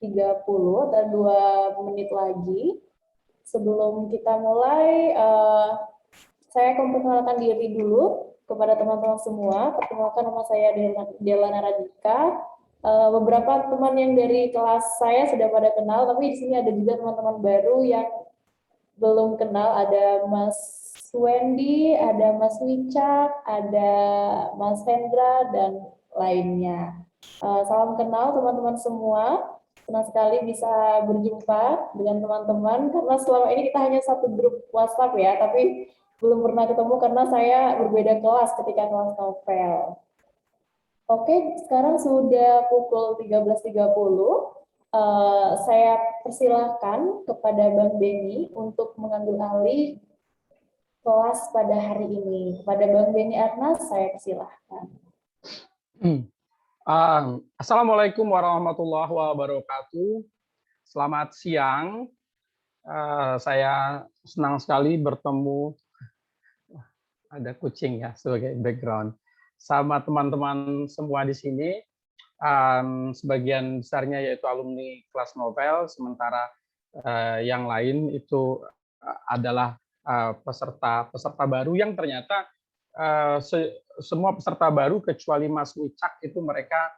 11.30, ada 2 menit lagi. Sebelum kita mulai, saya akan memperkenalkan diri dulu kepada teman-teman semua. Perkenalkan, nama saya Delana Radika. Beberapa teman yang dari kelas saya sudah pada kenal, tapi di sini ada juga teman-teman baru yang belum kenal. Ada Mas Wendy, ada Mas Wicak, ada Mas Hendra, dan lainnya. Salam kenal teman-teman semua. Senang sekali bisa berjumpa dengan teman-teman, karena selama ini kita hanya satu grup WhatsApp ya, tapi belum pernah ketemu karena saya berbeda kelas ketika kelas novel. Oke, sekarang sudah pukul 13.30. Saya persilahkan kepada Bang Beni untuk mengambil alih kelas pada hari ini. Kepada Bang Beni Arnas, saya persilahkan. Assalamualaikum warahmatullahi wabarakatuh. Selamat siang. Saya senang sekali bertemu, ada kucing ya sebagai background, sama teman-teman semua di sini. Sebagian besarnya yaitu alumni kelas novel, sementara yang lain itu adalah peserta baru yang ternyata semua peserta baru kecuali Mas Wicak itu mereka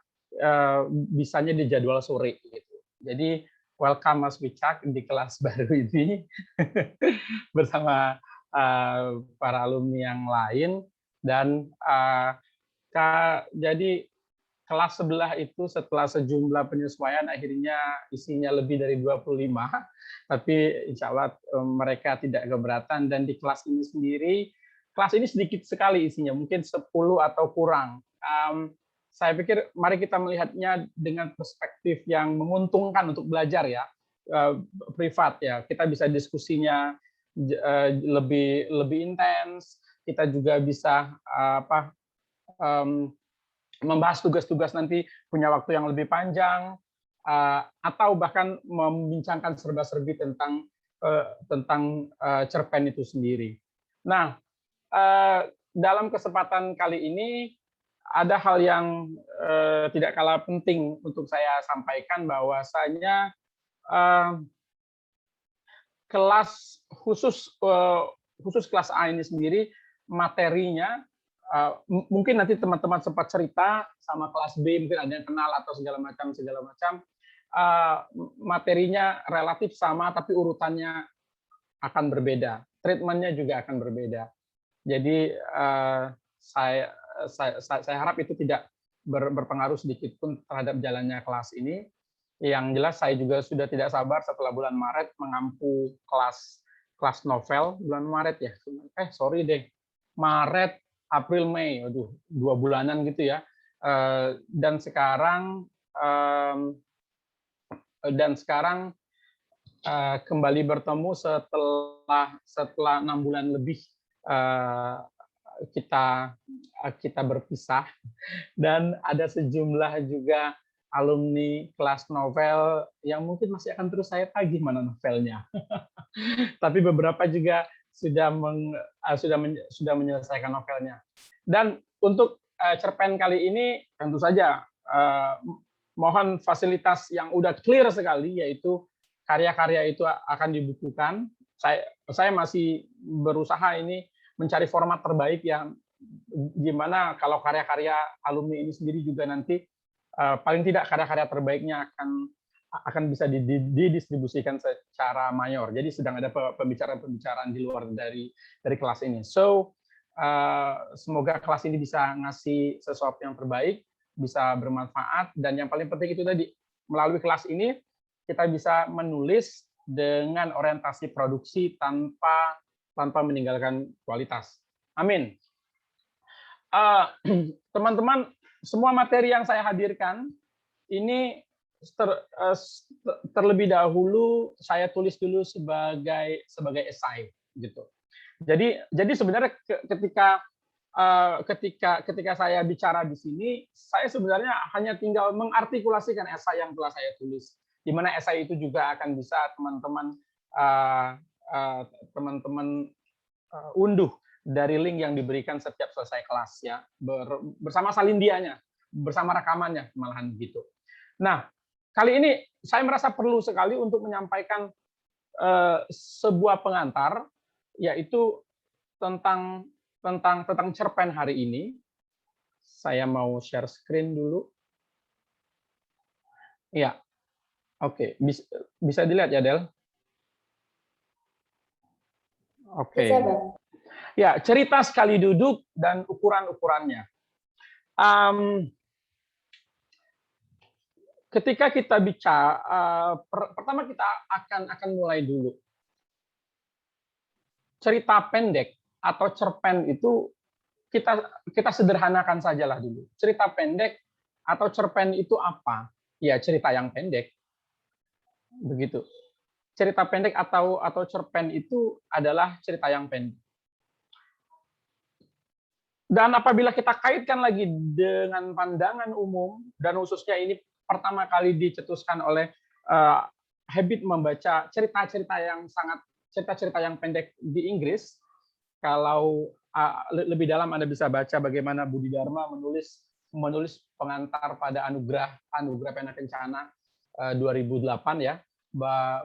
bisanya di jadwal sore gitu. Jadi welcome Mas Wicak di kelas baru ini bersama para alumni yang lain, dan jadi kelas sebelah itu setelah sejumlah penyesuaian akhirnya isinya lebih dari 25, tapi insya Allah mereka tidak keberatan, dan di kelas ini sendiri, kelas ini sedikit sekali isinya, mungkin 10 atau kurang. Saya pikir mari kita melihatnya dengan perspektif yang menguntungkan untuk belajar ya, privat ya, kita bisa diskusinya lebih intens, kita juga bisa membahas tugas-tugas nanti punya waktu yang lebih panjang, atau bahkan membincangkan serba-serbi tentang cerpen itu sendiri. Nah, dalam kesempatan kali ini ada hal yang tidak kalah penting untuk saya sampaikan, bahwasanya kelas khusus kelas A ini sendiri materinya, mungkin nanti teman-teman sempat cerita sama kelas B, mungkin ada yang kenal atau segala macam, materinya relatif sama tapi urutannya akan berbeda, treatmentnya juga akan berbeda. Jadi saya harap itu tidak berpengaruh sedikit pun terhadap jalannya kelas ini. Yang jelas saya juga sudah tidak sabar setelah bulan Maret mengampu kelas novel. Bulan Maret ya, Maret, April, Mei, aduh 2 bulanan gitu ya. Dan sekarang kembali bertemu setelah 6 bulan lebih kita berpisah, dan ada sejumlah juga alumni kelas novel yang mungkin masih akan terus saya tagih mana novelnya. Tapi beberapa juga sudah menyelesaikan novelnya. Dan untuk cerpen kali ini tentu saja mohon fasilitas yang udah clear sekali, yaitu karya-karya itu akan dibukukan. Saya masih berusaha ini mencari format terbaik yang gimana kalau karya-karya alumni ini sendiri juga nanti paling tidak karya-karya terbaiknya akan bisa didistribusikan secara mayor. Jadi sedang ada pembicaraan-pembicaraan di luar dari kelas ini. So semoga kelas ini bisa ngasih sesuatu yang terbaik, bisa bermanfaat, dan yang paling penting itu tadi, melalui kelas ini kita bisa menulis dengan orientasi produksi tanpa meninggalkan kualitas. Amin. Teman-teman, semua materi yang saya hadirkan ini terlebih dahulu saya tulis dulu sebagai esai gitu. Jadi sebenarnya ketika saya bicara di sini, saya sebenarnya hanya tinggal mengartikulasikan esai yang telah saya tulis, di mana esai itu juga akan bisa teman-teman unduh dari link yang diberikan setiap selesai kelas ya, bersama salindianya, bersama rekamannya malahan gitu. Nah, kali ini saya merasa perlu sekali untuk menyampaikan sebuah pengantar, yaitu tentang cerpen hari ini. Saya mau share screen dulu. Ya, oke, bisa dilihat ya, Del? Oke. Bisa, Bang. Ya, cerita sekali duduk dan ukuran-ukurannya. Ketika kita bicara, pertama kita akan mulai dulu. Cerita pendek atau cerpen itu kita sederhanakan sajalah dulu. Cerita pendek atau cerpen itu apa? Ya, cerita yang pendek. Begitu. Cerita pendek atau cerpen itu adalah cerita yang pendek. Dan apabila kita kaitkan lagi dengan pandangan umum, dan khususnya ini pertama kali dicetuskan oleh habit membaca cerita-cerita yang pendek di Inggris. Kalau lebih dalam Anda bisa baca bagaimana Budi Dharma menulis pengantar pada anugerah Pena Kencana 2008 ya,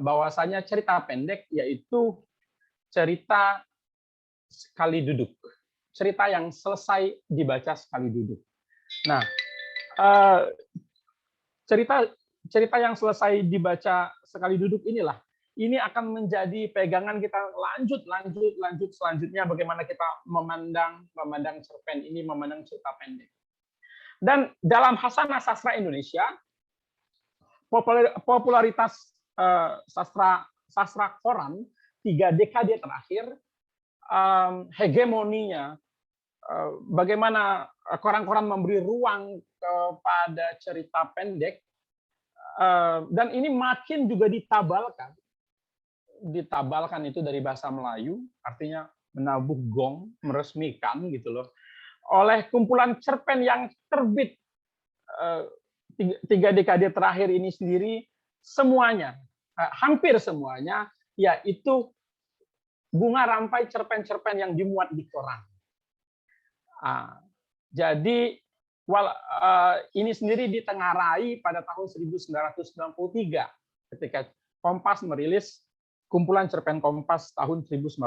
bahwasanya cerita pendek yaitu cerita sekali duduk. Cerita yang selesai dibaca sekali duduk. Nah, cerita yang selesai dibaca sekali duduk ini akan menjadi pegangan kita lanjut selanjutnya bagaimana kita memandang cerpen ini, memandang cerita pendek. Dan dalam Hasanah Sastra Indonesia, popularitas sastra koran 3 dekade terakhir, hegemoninya, bagaimana koran-koran memberi ruang kepada cerita pendek, dan ini makin juga ditabalkan itu dari bahasa Melayu, artinya menabuh gong, meresmikan gitu loh, oleh kumpulan cerpen yang terbit 3 dekade terakhir ini sendiri, semuanya, hampir semuanya, yaitu bunga rampai cerpen-cerpen yang dimuat di koran. Jadi ini sendiri ditengarai pada tahun 1993 ketika Kompas merilis kumpulan cerpen Kompas tahun 1992.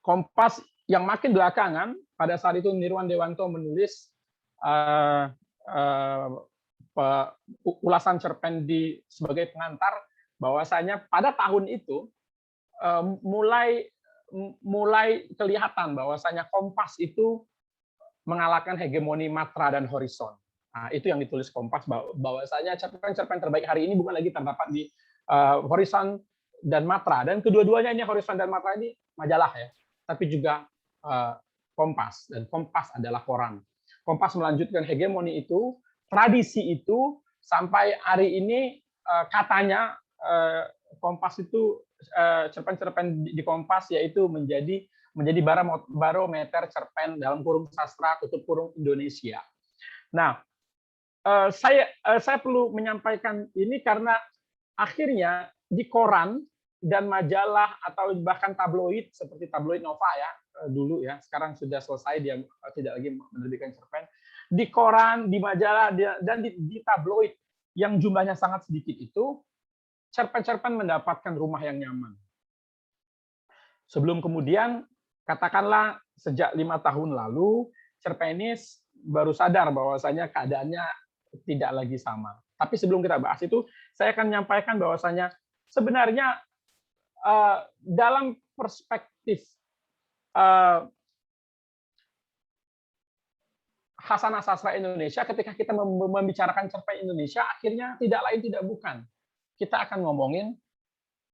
Kompas yang makin belakangan, pada saat itu Nirwan Dewanto menulis ulasan cerpen sebagai pengantar, bahwasanya pada tahun itu mulai kelihatan bahwasanya Kompas itu mengalahkan hegemoni Matra dan Horizon. Nah, itu yang ditulis Kompas, bahwasanya cerpen-cerpen terbaik hari ini bukan lagi terdapat di Horizon dan Matra, dan kedua-duanya ini Horizon dan Matra ini majalah ya, tapi juga Kompas, dan Kompas adalah koran. Kompas melanjutkan hegemoni itu, tradisi itu, sampai hari ini katanya Kompas itu, cerpen-cerpen di Kompas yaitu menjadi barometer cerpen dalam kurung sastra tutup kurung Indonesia. Nah, saya perlu menyampaikan ini karena akhirnya di koran dan majalah atau bahkan tabloid seperti tabloid Nova ya dulu ya, sekarang sudah selesai, dia tidak lagi menerbitkan cerpen. Di koran, di majalah dan di tabloid yang jumlahnya sangat sedikit itu, cerpen-cerpen mendapatkan rumah yang nyaman. Sebelum kemudian, katakanlah sejak 5 tahun lalu, cerpenis baru sadar bahwasanya keadaannya tidak lagi sama. Tapi sebelum kita bahas itu, saya akan menyampaikan bahwasanya sebenarnya dalam perspektif Hasanah Sastra Indonesia, ketika kita membicarakan cerpen Indonesia, akhirnya tidak lain tidak bukan, kita akan ngomongin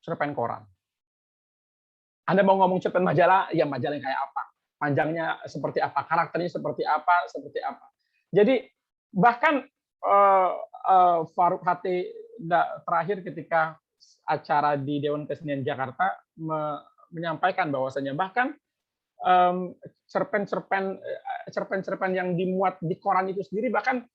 cerpen koran. Anda mau ngomong cerpen majalah, ya majalah yang kayak apa? Panjangnya seperti apa? Karakternya seperti apa? Jadi bahkan Faruk Hati terakhir ketika acara di Dewan Kesenian Jakarta menyampaikan bahwasanya bahkan cerpen-cerpen yang dimuat di koran itu sendiri, bahkan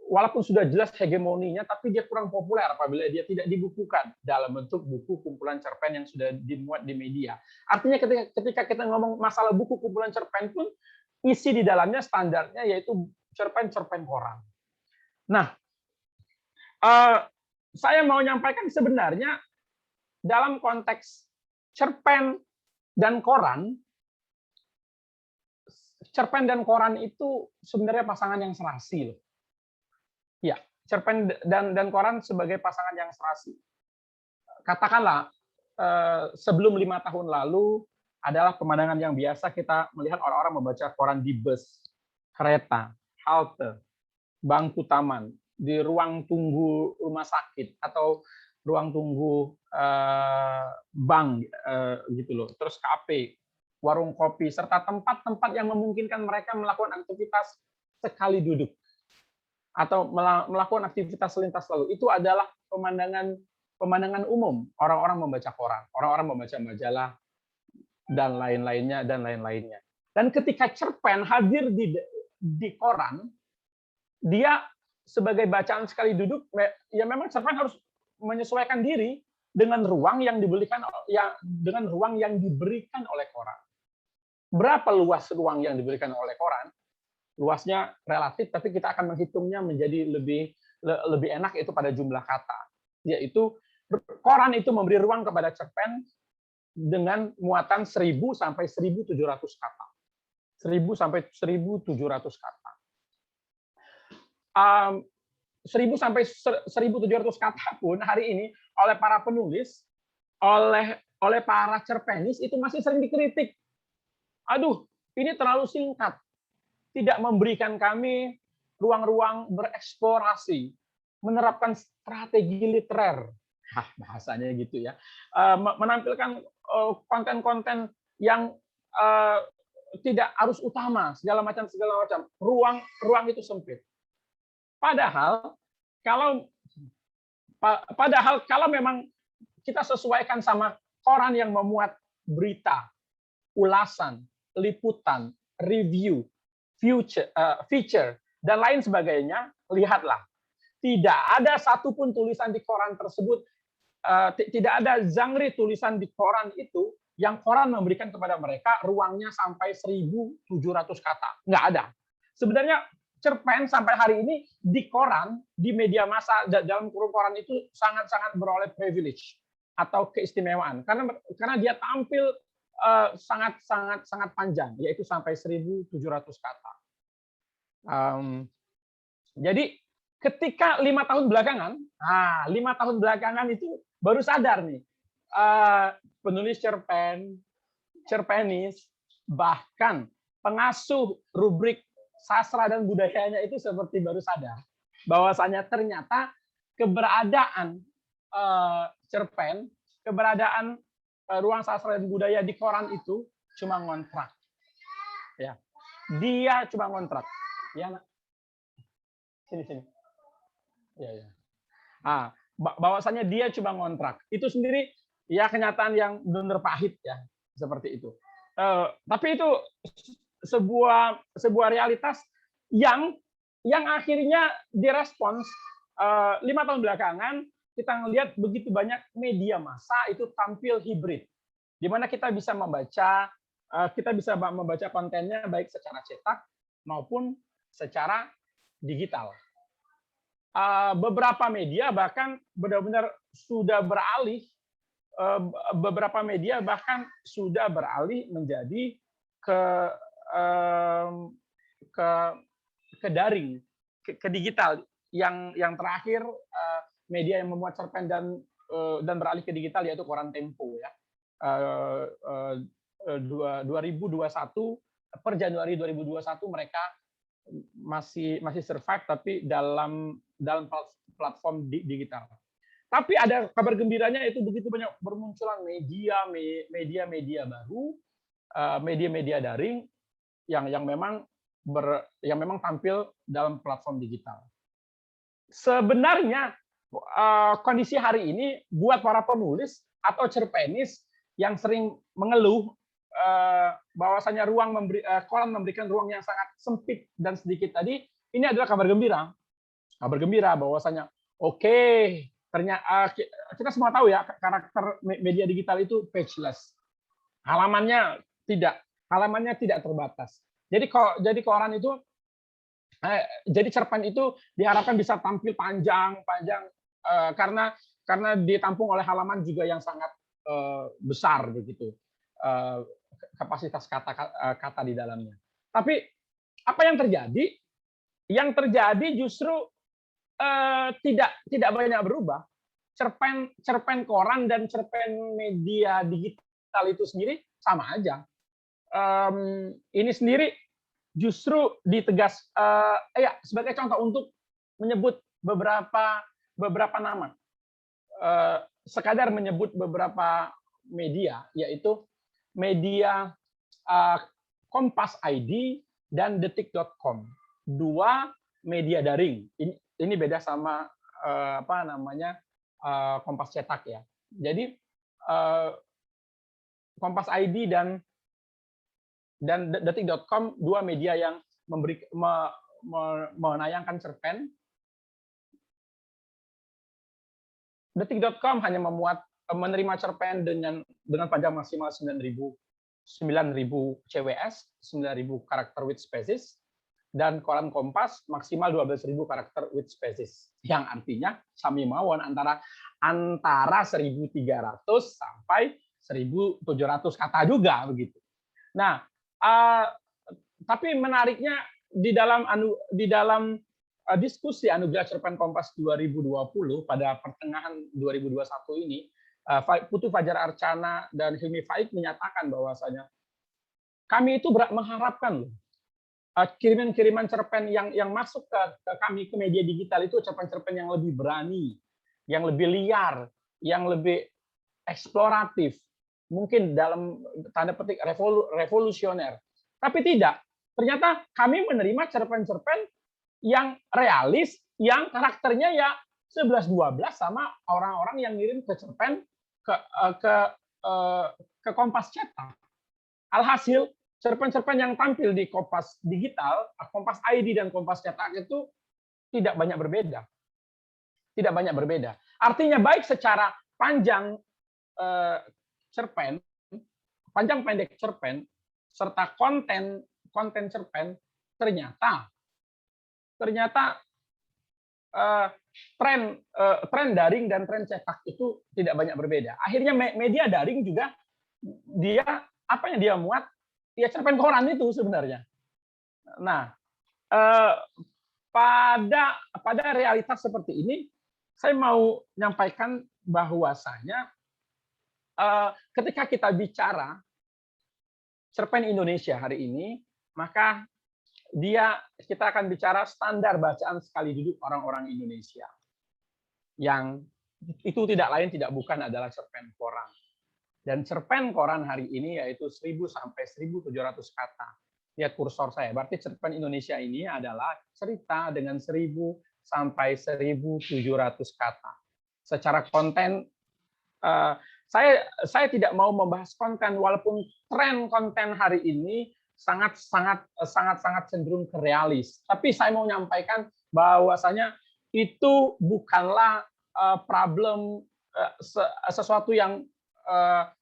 walaupun sudah jelas hegemoninya, tapi dia kurang populer apabila dia tidak dibukukan dalam bentuk buku kumpulan cerpen yang sudah dimuat di media. Artinya ketika kita ngomong masalah buku kumpulan cerpen pun, isi di dalamnya standarnya yaitu cerpen-cerpen koran. Nah, Saya mau menyampaikan sebenarnya dalam konteks cerpen dan koran, itu sebenarnya pasangan yang serasi loh. Ya, cerpen dan koran sebagai pasangan yang serasi. Katakanlah sebelum 5 tahun lalu adalah pemandangan yang biasa kita melihat orang-orang membaca koran di bus, kereta, halte, bangku taman, di ruang tunggu rumah sakit atau ruang tunggu bank gitu loh. Terus kafe, warung kopi serta tempat-tempat yang memungkinkan mereka melakukan aktivitas sekali duduk atau melakukan aktivitas lintas lalu. Itu adalah pemandangan umum. Orang-orang membaca koran, orang-orang membaca majalah dan lain-lainnya. Dan ketika cerpen hadir di koran, dia sebagai bacaan sekali duduk, ya memang cerpen harus menyesuaikan diri dengan ruang yang diberikan oleh koran. Berapa luas ruang yang diberikan oleh koran? Luasnya relatif, tapi kita akan menghitungnya menjadi lebih enak itu pada jumlah kata. Yaitu koran itu memberi ruang kepada cerpen dengan muatan 1.000 sampai 1.700 kata. 1.000 sampai 1.700 kata. 1.000 sampai 1.700 kata pun hari ini oleh para penulis, oleh para cerpenis itu masih sering dikritik. Aduh, ini terlalu singkat, tidak memberikan kami ruang-ruang bereksplorasi, menerapkan strategi literer, bahasanya gitu ya, menampilkan konten-konten yang tidak arus utama, segala macam. Ruang itu sempit. Padahal kalau memang kita sesuaikan sama koran yang memuat berita, ulasan, liputan, review, feature, dan lain sebagainya, lihatlah. Tidak ada satupun tulisan di koran tersebut, tidak ada genre tulisan di koran itu yang koran memberikan kepada mereka ruangnya sampai 1.700 kata. Nggak ada. Sebenarnya cerpen sampai hari ini di koran, di media massa, dalam koran itu sangat-sangat beroleh privilege atau keistimewaan. Karena dia tampil sangat panjang, yaitu sampai 1.700 kata. Jadi ketika 5 tahun belakangan, 5 tahun belakangan itu baru sadar nih, penulis cerpen, cerpenis, bahkan pengasuh rubrik sastra dan budayanya itu seperti baru sadar bahwasanya ternyata keberadaan cerpen, keberadaan ruang sastra dan budaya di koran itu cuma ngontrak. Ya. Dia cuma ngontrak. Ya, Nak. Sini. Ya. Bahwasanya dia cuma ngontrak. Itu sendiri ya kenyataan yang benar pahit ya, seperti itu. Tapi itu sebuah realitas yang akhirnya direspons 5 tahun belakangan. Kita melihat begitu banyak media massa itu tampil hibrid, di mana kita bisa membaca kontennya baik secara cetak maupun secara digital. Beberapa media bahkan benar-benar sudah beralih, menjadi ke daring, ke digital. Yang terakhir media yang memuat cerpen dan beralih ke digital yaitu koran Tempo ya. 2021 per Januari 2021 mereka masih survive tapi dalam platform digital. Tapi ada kabar gembiranya, itu begitu banyak bermunculan media baru, media daring yang memang tampil dalam platform digital. Sebenarnya kondisi hari ini buat para penulis atau cerpenis yang sering mengeluh bahwasanya koran memberikan ruang yang sangat sempit dan sedikit tadi, ini adalah kabar gembira. Kabar gembira bahwasanya ternyata kita semua tahu ya, karakter media digital itu pageless. Halamannya tidak terbatas. Jadi koran itu Jadi cerpen itu diharapkan bisa tampil panjang karena ditampung oleh halaman juga yang sangat besar begitu, kapasitas kata di dalamnya. Tapi apa yang terjadi? Yang terjadi justru tidak banyak berubah. Cerpen koran dan cerpen media digital itu sendiri sama aja. Ini sendiri justru ditegas, ya sebagai contoh untuk menyebut beberapa nama, sekadar menyebut beberapa media, yaitu media Kompas ID dan Detik.com, 2 media daring. Ini beda sama Kompas cetak ya. Jadi Kompas ID dan Detik.com, 2 media yang menayangkan cerpen. Detik.com hanya menerima cerpen dengan panjang maksimal 9.000 CWS, 9.000 karakter with spaces, dan koran Kompas maksimal 12.000 karakter with spaces, yang artinya sami mawon antara 1.300 sampai 1.700 kata juga begitu. Nah, tapi menariknya di dalam diskusi Anugerah Cerpen Kompas 2020 pada pertengahan 2021 ini, Putu Fajar Archana dan Hilmi Faik menyatakan bahwasanya kami itu mengharapkan kiriman-kiriman cerpen yang masuk ke kami, ke media digital, itu cerpen-cerpen yang lebih berani, yang lebih liar, yang lebih eksploratif, mungkin dalam tanda petik revolusioner. Tapi tidak. Ternyata kami menerima cerpen-cerpen yang realis, yang karakternya ya 11-12 sama orang-orang yang ngirim ke cerpen ke Kompas cetak. Alhasil cerpen-cerpen yang tampil di Kompas digital, Kompas ID dan Kompas cetak itu tidak banyak berbeda. Tidak banyak berbeda. Artinya baik secara panjang cerpen, panjang pendek cerpen, serta konten cerpen, ternyata tren daring dan tren cetak itu tidak banyak berbeda. Akhirnya media daring juga dia apa yang dia muat ya cerpen koran itu sebenarnya. Nah, pada realitas seperti ini, saya mau menyampaikan bahwasanya ketika kita bicara cerpen Indonesia hari ini, maka kita akan bicara standar bacaan sekali duduk orang-orang Indonesia. Yang itu tidak lain tidak bukan adalah cerpen koran. Dan cerpen koran hari ini yaitu 1.000 sampai 1.700 kata. Lihat kursor saya, berarti cerpen Indonesia ini adalah cerita dengan 1.000 sampai 1.700 kata. Secara konten, saya tidak mau membahas konten, walaupun tren konten hari ini sangat cenderung ke realis. Tapi saya mau menyampaikan bahwasanya itu bukanlah problem, sesuatu yang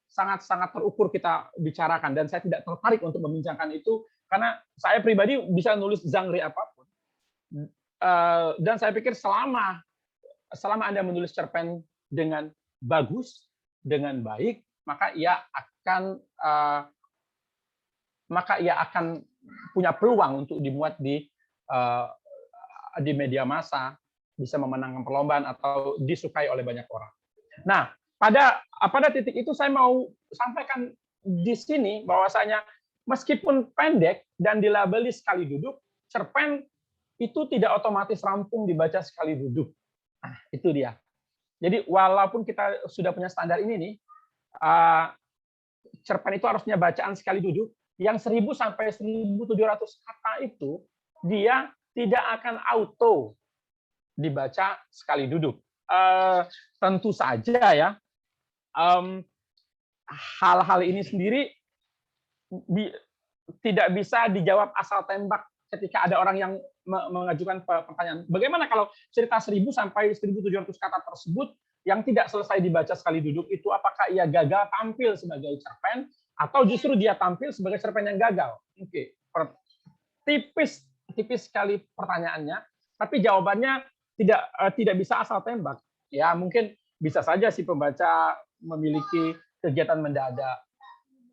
sangat terukur kita bicarakan, dan saya tidak tertarik untuk membincangkan itu karena saya pribadi bisa nulis genre apapun, dan saya pikir selama Anda menulis cerpen dengan bagus, dengan baik, maka ia akan punya peluang untuk dimuat di media massa, bisa memenangkan perlombaan atau disukai oleh banyak orang. Nah, pada titik itu saya mau sampaikan di sini bahwasanya meskipun pendek dan dilabeli sekali duduk, cerpen itu tidak otomatis rampung dibaca sekali duduk. Nah, itu dia. Jadi walaupun kita sudah punya standar ini nih, cerpen itu harusnya bacaan sekali duduk, yang 1.000 sampai 1.700 kata itu dia tidak akan auto dibaca sekali duduk. Tentu saja ya, hal-hal ini sendiri tidak bisa dijawab asal tembak ketika ada orang yang mengajukan pertanyaan. Bagaimana kalau cerita 1.000 sampai 1.700 kata tersebut yang tidak selesai dibaca sekali duduk itu, apakah ia gagal tampil sebagai cerpen atau justru dia tampil sebagai cerpen yang gagal? Oke, tipis sekali pertanyaannya, tapi jawabannya tidak bisa asal tembak. Ya, mungkin bisa saja si pembaca memiliki kegiatan mendadak,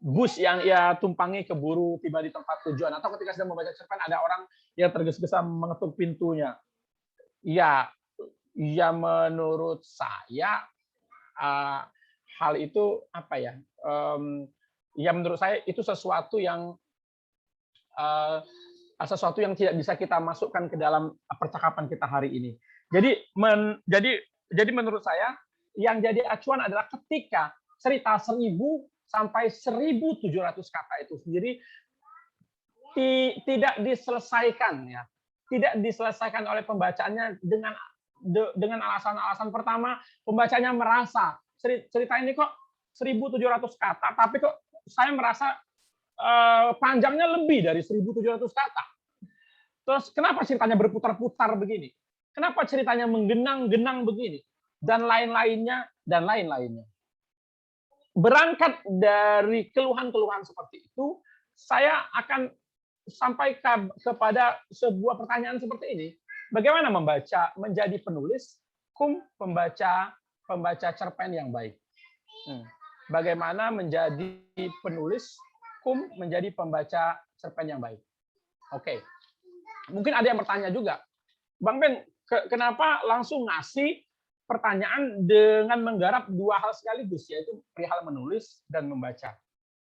bus yang ia tumpangi keburu tiba di tempat tujuan, atau ketika sedang membaca cerpen ada orang yang tergesa-gesa mengetuk pintunya. Ya, ya menurut saya hal itu apa ya? Ya menurut saya itu sesuatu yang tidak bisa kita masukkan ke dalam percakapan kita hari ini. Jadi menurut saya yang jadi acuan adalah ketika cerita 1.000 sampai 1.700 kata itu sendiri tidak diselesaikan, ya, tidak diselesaikan oleh pembacanya dengan alasan-alasan. Pertama, pembacanya merasa cerita ini kok 1.700 kata, tapi kok saya merasa panjangnya lebih dari 1.700 kata. Terus kenapa ceritanya berputar-putar begini? Kenapa ceritanya menggenang-genang begini? Dan lain-lainnya, dan lain-lainnya. Berangkat dari keluhan-keluhan seperti itu, saya akan sampai kepada sebuah pertanyaan seperti ini. Bagaimana menjadi penulis pembaca cerpen yang baik? Bagaimana menjadi penulis menjadi pembaca cerpen yang baik? Oke. Mungkin ada yang bertanya juga, Bang Ben, kenapa langsung ngasih pertanyaan dengan menggarap dua hal sekaligus, yaitu perihal menulis dan membaca?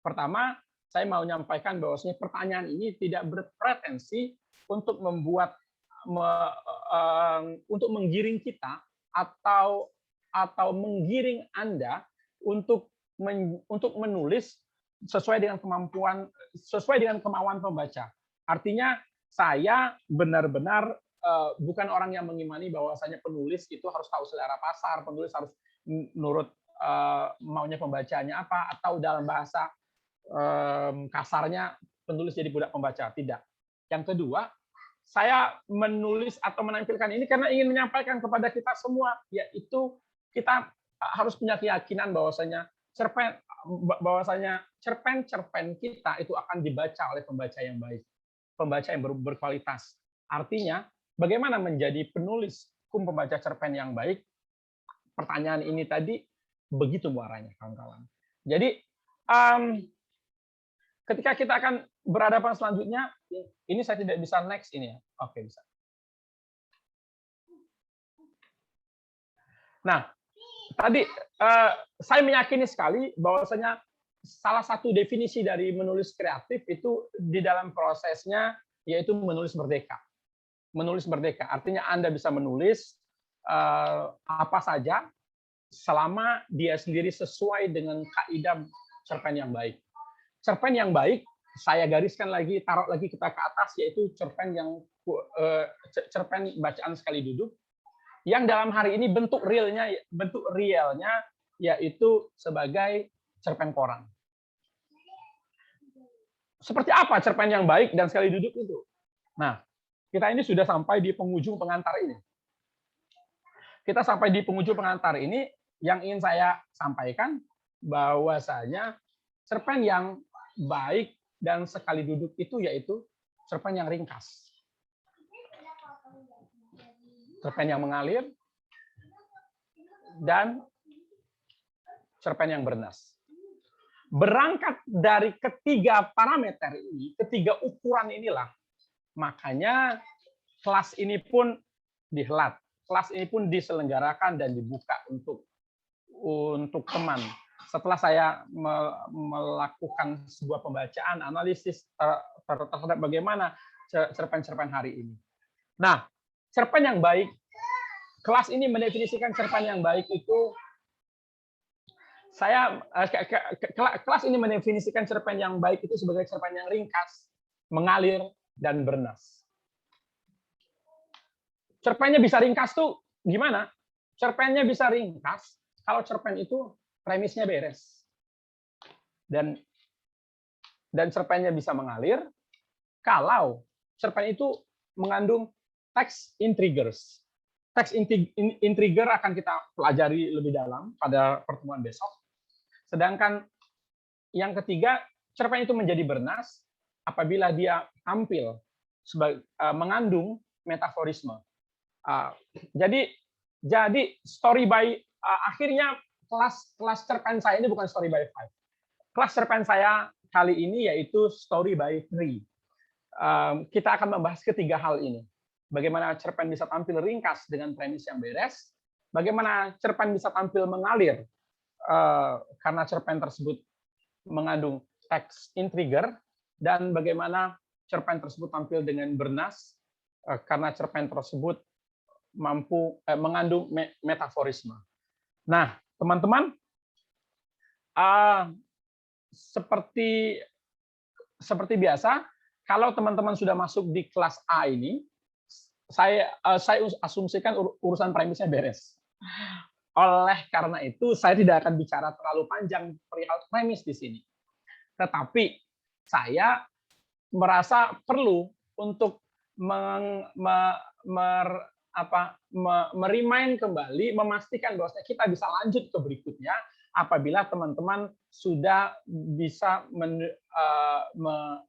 Pertama, saya mau menyampaikan bahwasanya pertanyaan ini tidak berpretensi untuk untuk menggiring kita atau menggiring Anda untuk menulis sesuai dengan kemauan pembaca. Artinya saya benar-benar bukan orang yang mengimani bahwasanya penulis itu harus tahu selera pasar, penulis harus menurut maunya pembacanya apa, atau dalam bahasa kasarnya penulis jadi budak pembaca. Tidak. Yang kedua, saya menulis atau menampilkan ini karena ingin menyampaikan kepada kita semua, yaitu kita harus punya keyakinan bahwasanya cerpen kita itu akan dibaca oleh pembaca yang baik, pembaca yang berkualitas. Artinya, bagaimana menjadi penulis pembaca cerpen yang baik? Pertanyaan ini tadi begitu muaranya, kawan-kawan. Jadi, ketika kita akan berhadapan selanjutnya, ini saya tidak bisa next ini ya. Oke, bisa. Nah, tadi saya meyakini sekali bahwasanya salah satu definisi dari menulis kreatif itu di dalam prosesnya yaitu menulis merdeka. Menulis merdeka artinya Anda bisa menulis apa saja selama dia sendiri sesuai dengan kaidah cerpen yang baik. Cerpen yang baik saya gariskan lagi, taruh lagi kita ke atas, yaitu cerpen bacaan sekali duduk yang dalam hari ini bentuk realnya yaitu sebagai cerpen koran. Seperti apa cerpen yang baik dan sekali duduk itu? Nah, kita ini sudah sampai di penghujung pengantar ini. Kita sampai di penghujung pengantar ini, yang ingin saya sampaikan bahwasanya cerpen yang baik dan sekali duduk itu yaitu cerpen yang ringkas. Cerpen yang mengalir, dan cerpen yang bernas. Berangkat dari ketiga parameter ini, ketiga ukuran inilah, makanya kelas ini pun dihelat, kelas ini pun diselenggarakan dan dibuka untuk teman. Setelah saya melakukan sebuah pembacaan, analisis terhadap bagaimana cerpen-cerpen hari ini. Nah, cerpen yang baik, kelas ini mendefinisikan cerpen yang baik itu, kelas ini mendefinisikan cerpen yang baik itu sebagai cerpen yang ringkas, mengalir, dan bernas. Cerpennya bisa ringkas tuh gimana? Cerpennya bisa ringkas kalau cerpen itu premisnya beres. Dan cerpennya bisa mengalir kalau cerpen itu mengandung text intriguers. Text intriguer akan kita pelajari lebih dalam pada pertemuan besok. Sedangkan yang ketiga, cerpen itu menjadi bernas apabila dia tampil mengandung metaforisme. Jadi story by akhirnya kelas cerpen saya ini bukan story by five. Kelas cerpen saya kali ini yaitu story by three. Kita akan membahas ketiga hal ini. Bagaimana cerpen bisa tampil ringkas dengan premis yang beres, bagaimana cerpen bisa tampil mengalir karena cerpen tersebut mengandung teks intriguer, dan bagaimana cerpen tersebut tampil dengan bernas karena cerpen tersebut mampu mengandung metaforisme. Nah, teman-teman, seperti biasa, kalau teman-teman sudah masuk di kelas A ini, saya asumsikan urusan premisnya beres. Oleh karena itu, saya tidak akan bicara terlalu panjang perihal premis di sini. Tetapi saya merasa perlu untuk merimain kembali, memastikan bahwa kita bisa lanjut ke berikutnya apabila teman-teman sudah bisa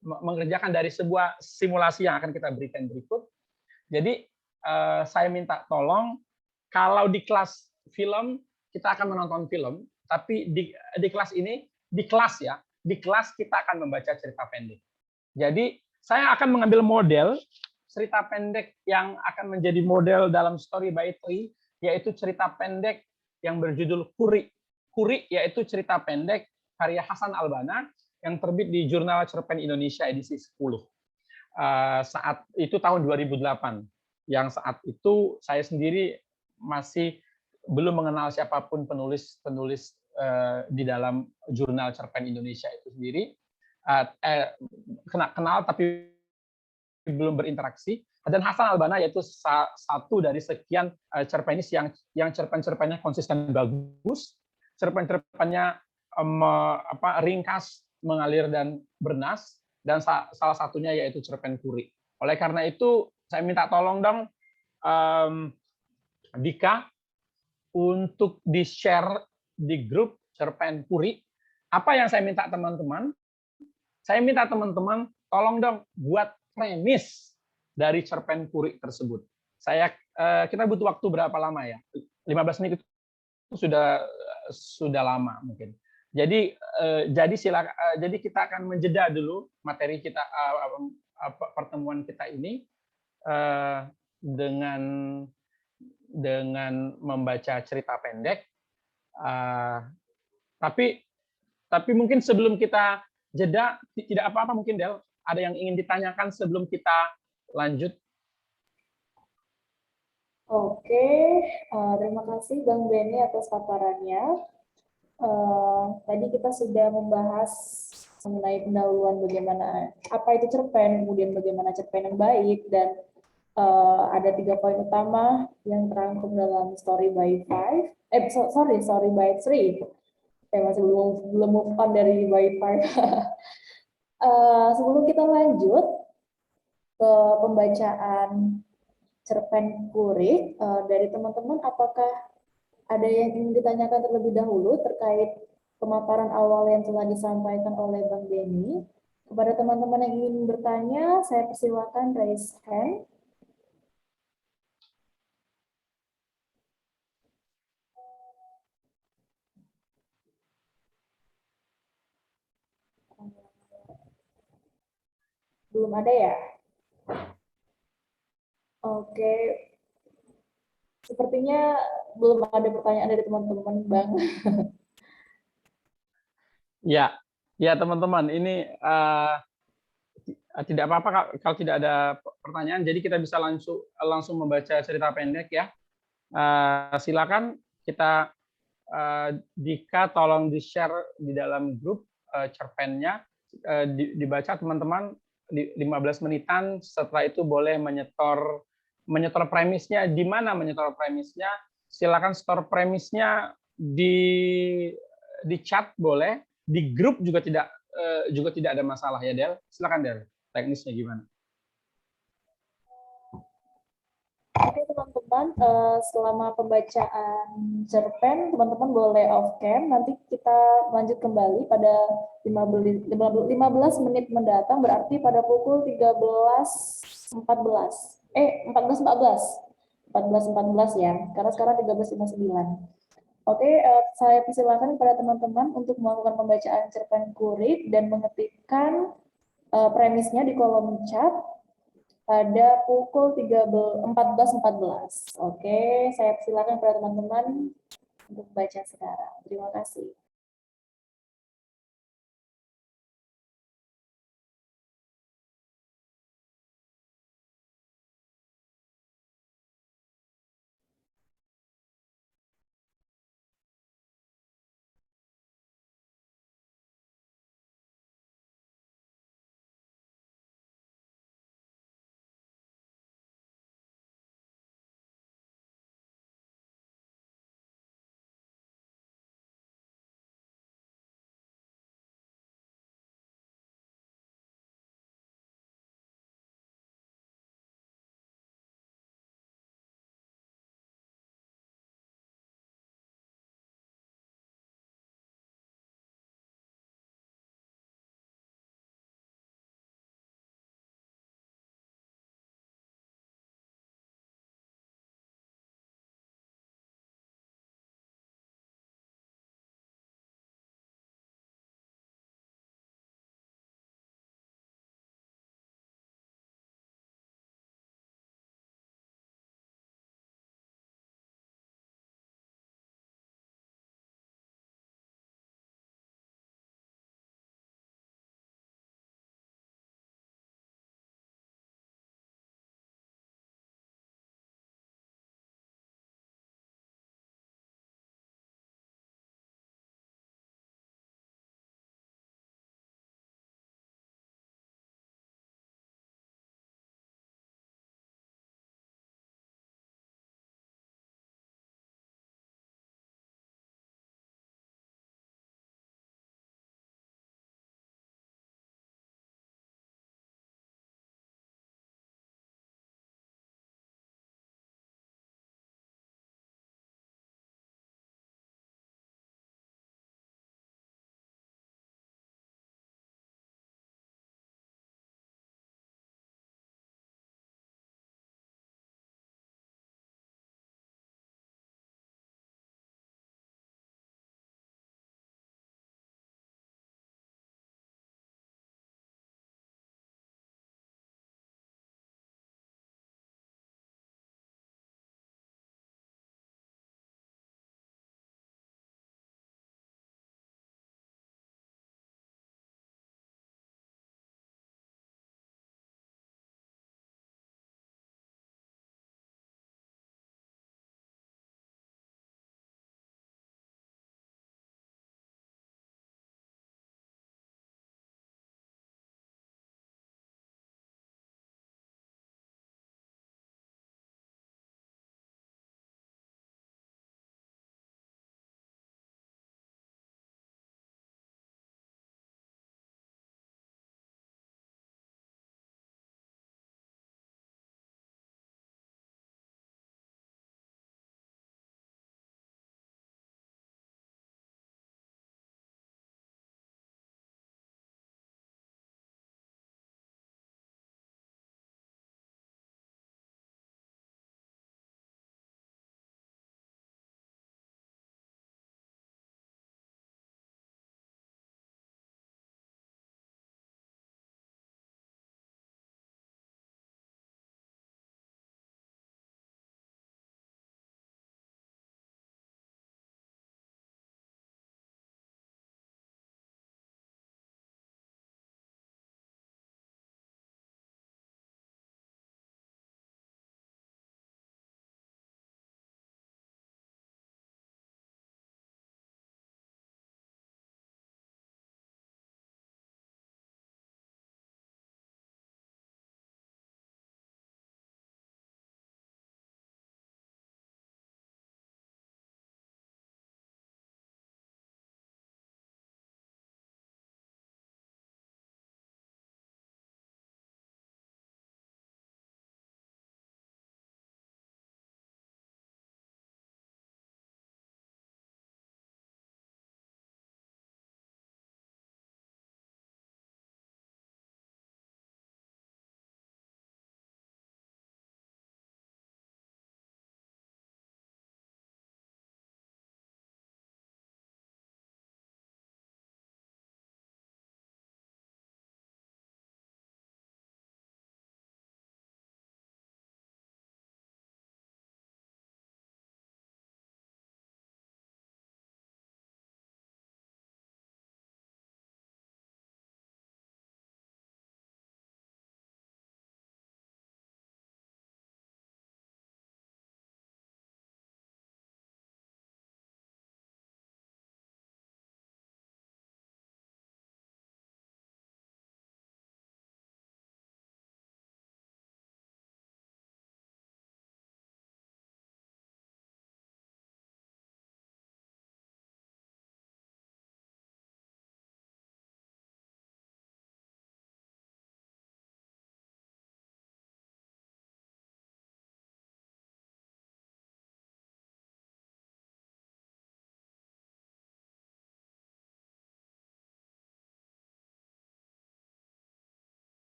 mengerjakan dari sebuah simulasi yang akan kita berikan berikut. Jadi saya minta tolong, kalau di kelas film kita akan menonton film, tapi di kelas ini, di kelas kita akan membaca cerita pendek. Jadi saya akan mengambil model cerita pendek yang akan menjadi model dalam story by three, yaitu cerita pendek yang berjudul Kuri. Kuri yaitu cerita pendek karya Hasan Albana yang terbit di Jurnal Cerpen Indonesia edisi 10. Saat itu tahun 2008. Yang saat itu saya sendiri masih belum mengenal siapapun penulis di dalam Jurnal Cerpen Indonesia itu sendiri. Kenal tapi belum berinteraksi. Dan Hasan Albana yaitu satu dari sekian cerpenis yang cerpen-cerpennya konsisten bagus, cerpen-cerpennya ringkas, mengalir dan bernas, dan salah satunya yaitu cerpen Kuri. Oleh karena itu saya minta tolong dong Dika untuk di-share di grup cerpen Kuri. Apa yang saya minta teman-teman? Saya minta teman-teman tolong dong buat premis dari cerpen Kuri tersebut. Kita butuh waktu berapa lama ya? 15 menit itu sudah lama mungkin. Jadi kita akan menjeda dulu materi kita, pertemuan kita ini dengan membaca cerita pendek. Tapi mungkin sebelum kita jeda, tidak apa-apa mungkin Del, ada yang ingin ditanyakan sebelum kita lanjut? Oke, terima kasih Bang Benny atas paparannya. Tadi kita sudah membahas mengenai pendahuluan bagaimana apa itu cerpen, kemudian bagaimana cerpen yang baik, dan ada 3 poin utama yang terangkum dalam story by 3. Saya masih belum move on dari by 5. Sebelum kita lanjut ke pembacaan cerpen Kuri, dari teman-teman apakah ada yang ingin ditanyakan terlebih dahulu terkait pemaparan awal yang telah disampaikan oleh Bang Benny? Kepada teman-teman yang ingin bertanya, saya persilakan raise hand. Belum ada ya? Oke. Sepertinya belum ada pertanyaan dari teman-teman, Bang. Ya teman-teman, ini tidak apa-apa kalau tidak ada pertanyaan. Jadi kita bisa langsung membaca cerita pendek ya. Silakan kita Dika tolong di-share di dalam grup cerpennya, dibaca teman-teman 15 menitan. Setelah itu boleh menyetor premisnya. Di mana menyetor premisnya? Silakan store premisnya di chat boleh, di grup juga tidak ada masalah ya Del. Silakan Del, teknisnya gimana? Oke teman-teman, selama pembacaan cerpen, teman-teman boleh off cam. Nanti kita lanjut kembali pada 15 menit mendatang, berarti pada pukul 13 14. 14 ya, karena sekarang 13.59. Oke, saya persilakan kepada teman-teman untuk melakukan pembacaan cerpen kurik dan mengetikkan premisnya di kolom chat pada pukul 14.14. Oke, saya persilakan kepada teman-teman untuk baca sekarang. Terima kasih.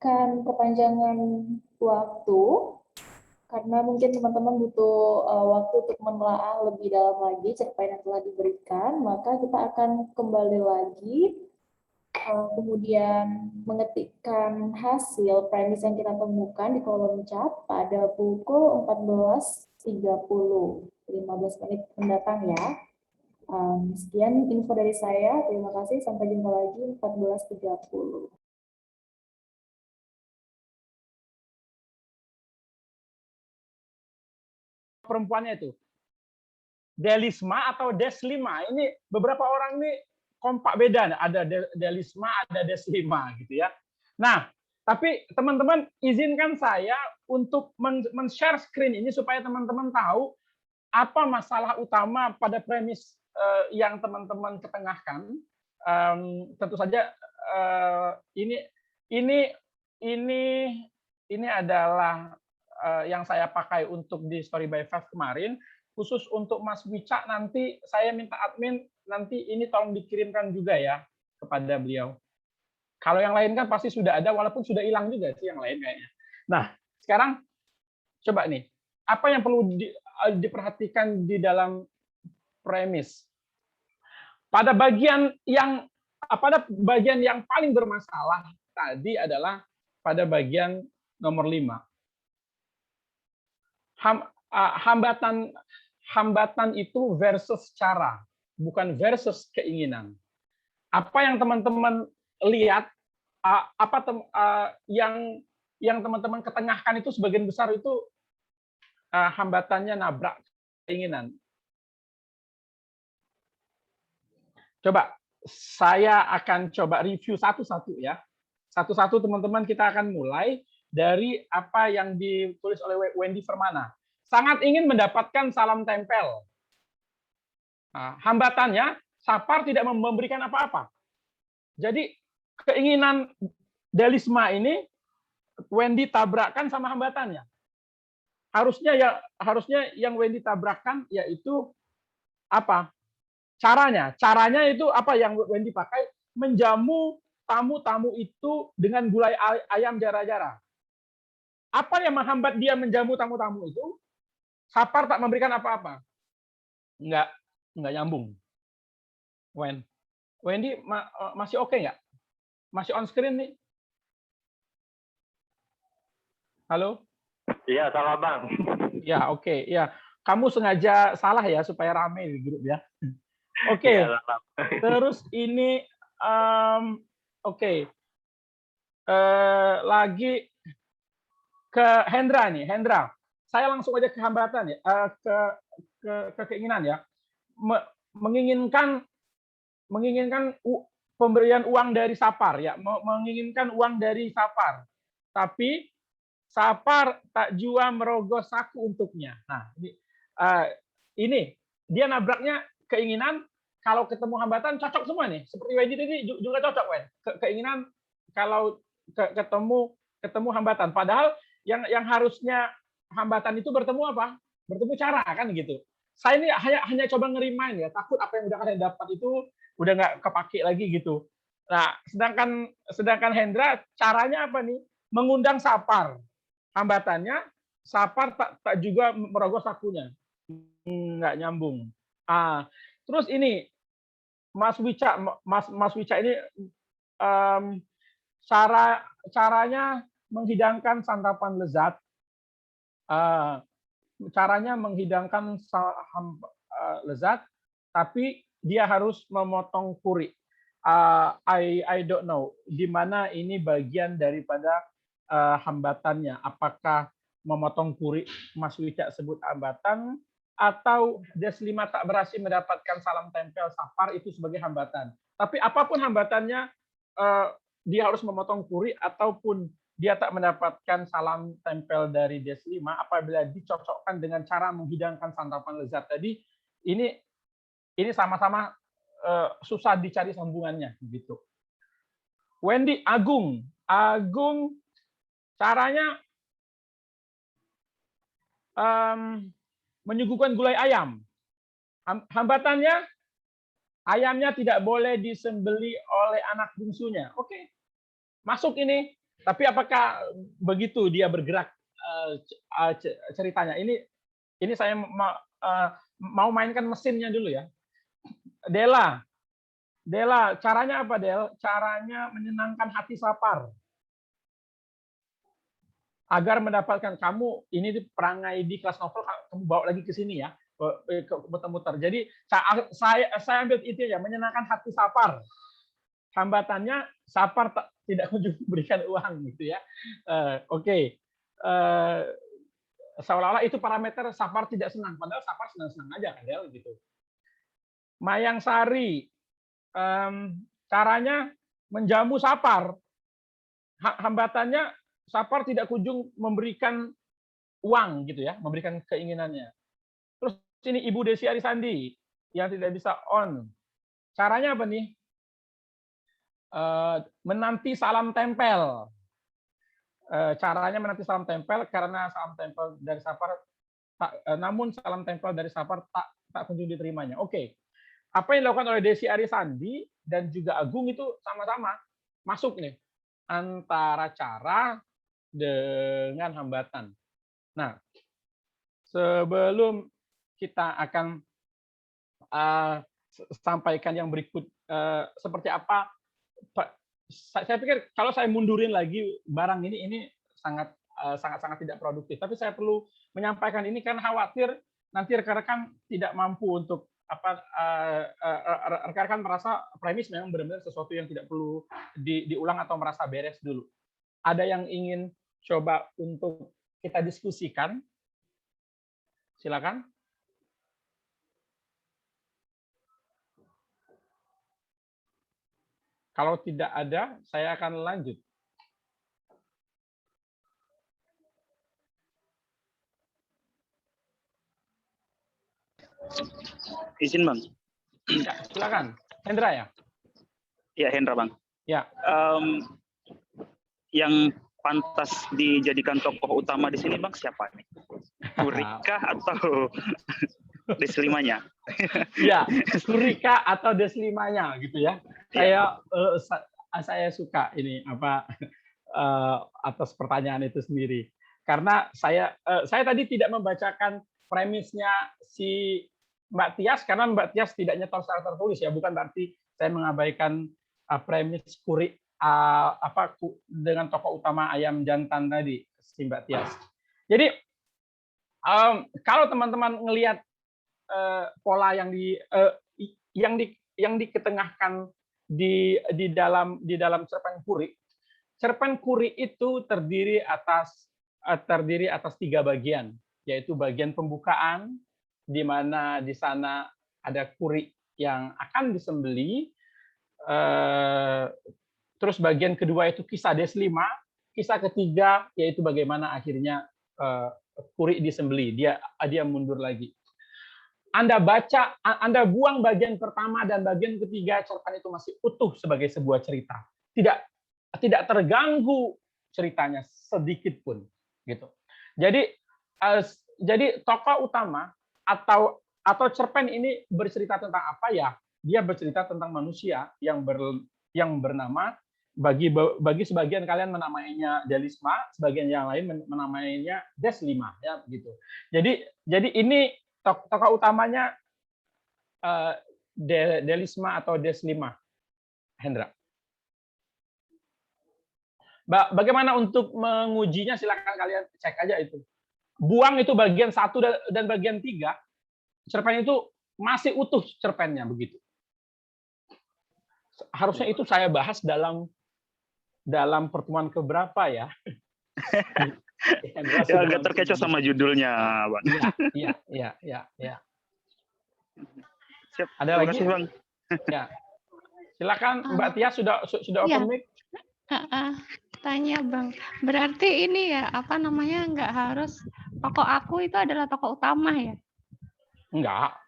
akan perpanjangan waktu, karena mungkin teman-teman butuh waktu untuk menelaah lebih dalam lagi cerpen yang telah diberikan, maka kita akan kembali lagi, kemudian mengetikkan hasil premis yang kita temukan di kolom chat pada pukul 14.30, 15 menit mendatang ya. Sekian info dari saya, terima kasih, sampai jumpa lagi 14.30. Perempuannya itu Delisma atau Deslima, ini beberapa orang ini kompak beda, ada Delisma, ada Deslima gitu ya. Nah, tapi teman-teman izinkan saya untuk men-share screen ini supaya teman-teman tahu apa masalah utama pada premis yang teman-teman ketengahkan. Tentu saja ini adalah yang saya pakai untuk di Story by Five kemarin. Khusus untuk Mas Wicak, nanti saya minta admin nanti ini tolong dikirimkan juga ya kepada beliau. Kalau yang lain kan pasti sudah ada, walaupun sudah hilang juga sih yang lain kayaknya. Nah, sekarang coba nih, apa yang perlu diperhatikan di dalam premis? Pada bagian yang paling bermasalah tadi adalah pada bagian nomor 5. Hambatan itu versus cara, bukan versus keinginan. Apa yang teman-teman lihat, yang teman-teman ketengahkan itu sebagian besar itu hambatannya nabrak keinginan. Coba saya akan coba review satu-satu ya. Satu-satu teman-teman, kita akan mulai dari apa yang ditulis oleh Wendy Vermana. Sangat ingin mendapatkan salam tempel. Nah, hambatannya, Sapar tidak memberikan apa-apa. Jadi keinginan Delisma ini Wendy tabrakkan sama hambatannya. Harusnya yang Wendy tabrakkan yaitu apa? Caranya itu apa yang Wendy pakai? Menjamu tamu-tamu itu dengan gulai ayam jara-jara. Apa yang menghambat dia menjamu tamu-tamu itu? Sapar tak memberikan apa-apa. Enggak nyambung. Wendy masih oke nggak? Masih on screen nih? Halo? Iya, salah Bang. Ya, oke. Ya, kamu sengaja salah ya supaya rame di grup ya. Oke. Ya, Terus ini oke. Lagi ke Hendra nih. Hendra, saya langsung aja ke hambatan ya, ke keinginan ya. Menginginkan pemberian uang dari Sapar ya, menginginkan uang dari Sapar. Tapi Sapar tak jua merogoh saku untuknya. Nah, ini dia nabraknya keinginan, kalau ketemu hambatan cocok semua nih. Seperti Wendy tadi juga cocok, Wen. Keinginan kalau ketemu hambatan. Padahal yang harusnya hambatan itu bertemu apa? Bertemu cara kan gitu. Saya ini hanya coba ngerimain ya, takut apa yang udah kalian dapat itu udah nggak kepake lagi gitu. Nah, sedangkan Hendra caranya apa nih? Mengundang Sapar. Hambatannya Sapar tak juga merogoh sakunya. Nggak nyambung. Terus ini Mas Wicak ini caranya menghidangkan santapan lezat. Caranya menghidangkan lezat, tapi dia harus memotong puri. I don't know di mana ini bagian daripada hambatannya. Apakah memotong puri Mas Wicak sebut hambatan, atau Deslima tak berhasil mendapatkan salam tempel Sapar itu sebagai hambatan. Tapi apapun hambatannya, dia harus memotong puri ataupun dia tak mendapatkan salam tempel dari Deslima apabila dicocokkan dengan cara menghidangkan santapan lezat tadi, ini sama-sama susah dicari sambungannya begitu. Wendy, Agung caranya menyuguhkan gulai ayam. Hambatannya ayamnya tidak boleh disembeli oleh anak bungsunya. Oke. Masuk ini. Tapi apakah begitu dia bergerak ceritanya? Ini saya mau mainkan mesinnya dulu ya. Dela, caranya apa, Del? Caranya menyenangkan hati Sapar agar mendapatkan kamu ini perangai di kelas novel, kamu bawa lagi ke sini ya, muter-muter. Jadi saya ambil itu ya, menyenangkan hati Sapar. Hambatannya Sapar tidak kunjung memberikan uang gitu ya. Oke. Seolah-olah itu parameter Sapar tidak senang, padahal Sapar senang-senang aja kan, Del, gitu. Mayang Sari, caranya menjamu Sapar. Hambatannya Sapar tidak kunjung memberikan uang gitu ya, memberikan keinginannya. Terus ini Ibu Desi Arisandi yang tidak bisa on. Caranya apa nih? Menanti salam tempel. Caranya menanti salam tempel karena salam tempel dari Sapar namun salam tempel dari Sapar tak kunjung diterimanya. Oke. Apa yang dilakukan oleh Desi Arisandi dan juga Agung itu sama-sama masuk nih antara cara dengan hambatan. Nah, sebelum kita akan sampaikan yang berikut seperti apa, saya pikir kalau saya mundurin lagi barang ini sangat tidak produktif. Tapi saya perlu menyampaikan ini karena khawatir nanti rekan-rekan tidak mampu untuk rekan-rekan merasa premis memang benar-benar sesuatu yang tidak perlu diulang atau merasa beres dulu. Ada yang ingin coba untuk kita diskusikan? Silakan. Kalau tidak ada, saya akan lanjut. Izin, Bang. Ya, silakan. Hendra ya? Ya, Hendra, Bang. Ya. Yang pantas dijadikan tokoh utama di sini, Bang, siapa nih? Surika atau Deslimanya? Ya, Surika atau Deslimanya gitu ya. Saya suka ini atas pertanyaan itu sendiri. Karena saya tadi tidak membacakan premisnya si Mbak Tias karena Mbak Tias tidak nyetor secara tertulis ya, bukan berarti saya mengabaikan premis dengan tokoh utama ayam jantan tadi si Mbak Tias. Jadi kalau teman-teman ngelihat pola yang diketengahkan di dalam cerpen Kuri itu terdiri atas 3 bagian, yaitu bagian pembukaan di mana di sana ada kuri yang akan disembeli, terus bagian kedua itu kisah Deslima, kisah ketiga yaitu bagaimana akhirnya kuri disembeli, dia mundur lagi. Anda buang bagian pertama dan bagian ketiga, cerpen itu masih utuh sebagai sebuah cerita. Tidak terganggu ceritanya sedikit pun gitu. Jadi tokoh utama atau cerpen ini bercerita tentang apa ya? Dia bercerita tentang manusia yang bernama bagi sebagian kalian menamainya Delisma, sebagian yang lain menamainya Deslima ya begitu. Jadi ini tokoh utamanya Delisma atau Deslima. Hendra. Bagaimana untuk mengujinya? Silakan kalian cek aja itu. Buang itu bagian 1 dan bagian 3, cerpen itu masih utuh cerpennya begitu. Harusnya itu saya bahas dalam pertemuan keberapa ya? Ya, agak terkecoh sama judulnya, Bang. Iya. Siap. Ada lagi, kasih, Bang. Ya. Silakan Mbak Tia sudah open mic. Tanya, Bang. Berarti ini ya, nggak harus tokoh aku itu adalah tokoh utama ya? Enggak.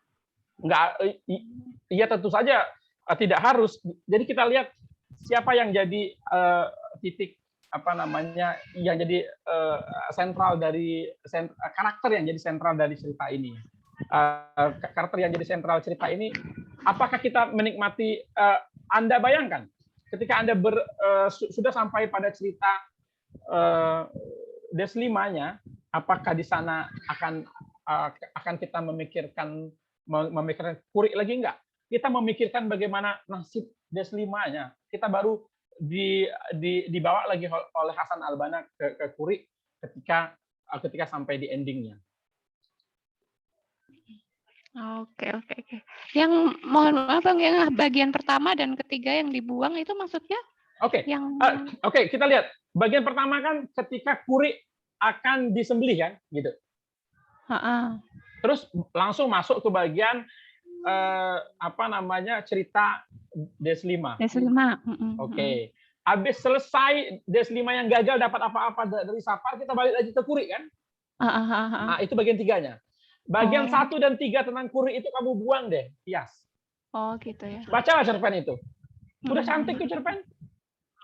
Iya tentu saja tidak harus. Jadi kita lihat siapa yang jadi titik yang jadi sentral dari karakter yang jadi sentral dari cerita ini. Karakter yang jadi sentral cerita ini, apakah kita menikmati? Anda bayangkan ketika Anda sudah sampai pada cerita des 5-nya, apakah di sana akan kita memikirkan kurik lagi enggak? Kita memikirkan bagaimana nasib des 5-nya. Kita baru dibawa lagi oleh Hasan Albana ke kurik ketika sampai di endingnya. Oke, oke, oke. Yang mohon maaf Bang, yang bagian pertama dan ketiga yang dibuang itu maksudnya? Oke, Yang oke, kita lihat. Bagian pertama kan ketika kurik akan disembelih kan, gitu. Terus langsung masuk ke bagian cerita des 5. Des 5. Oke. Habis selesai des 5 yang gagal dapat apa-apa dari Safar, kita balik lagi ke kurik kan? Nah, itu bagian 3-nya. Bagian 1 dan 3 tentang kurik itu kamu buang deh, Tias. Oh, gitu ya. Bacalah cerpen itu. Udah cantik tuh cerpen.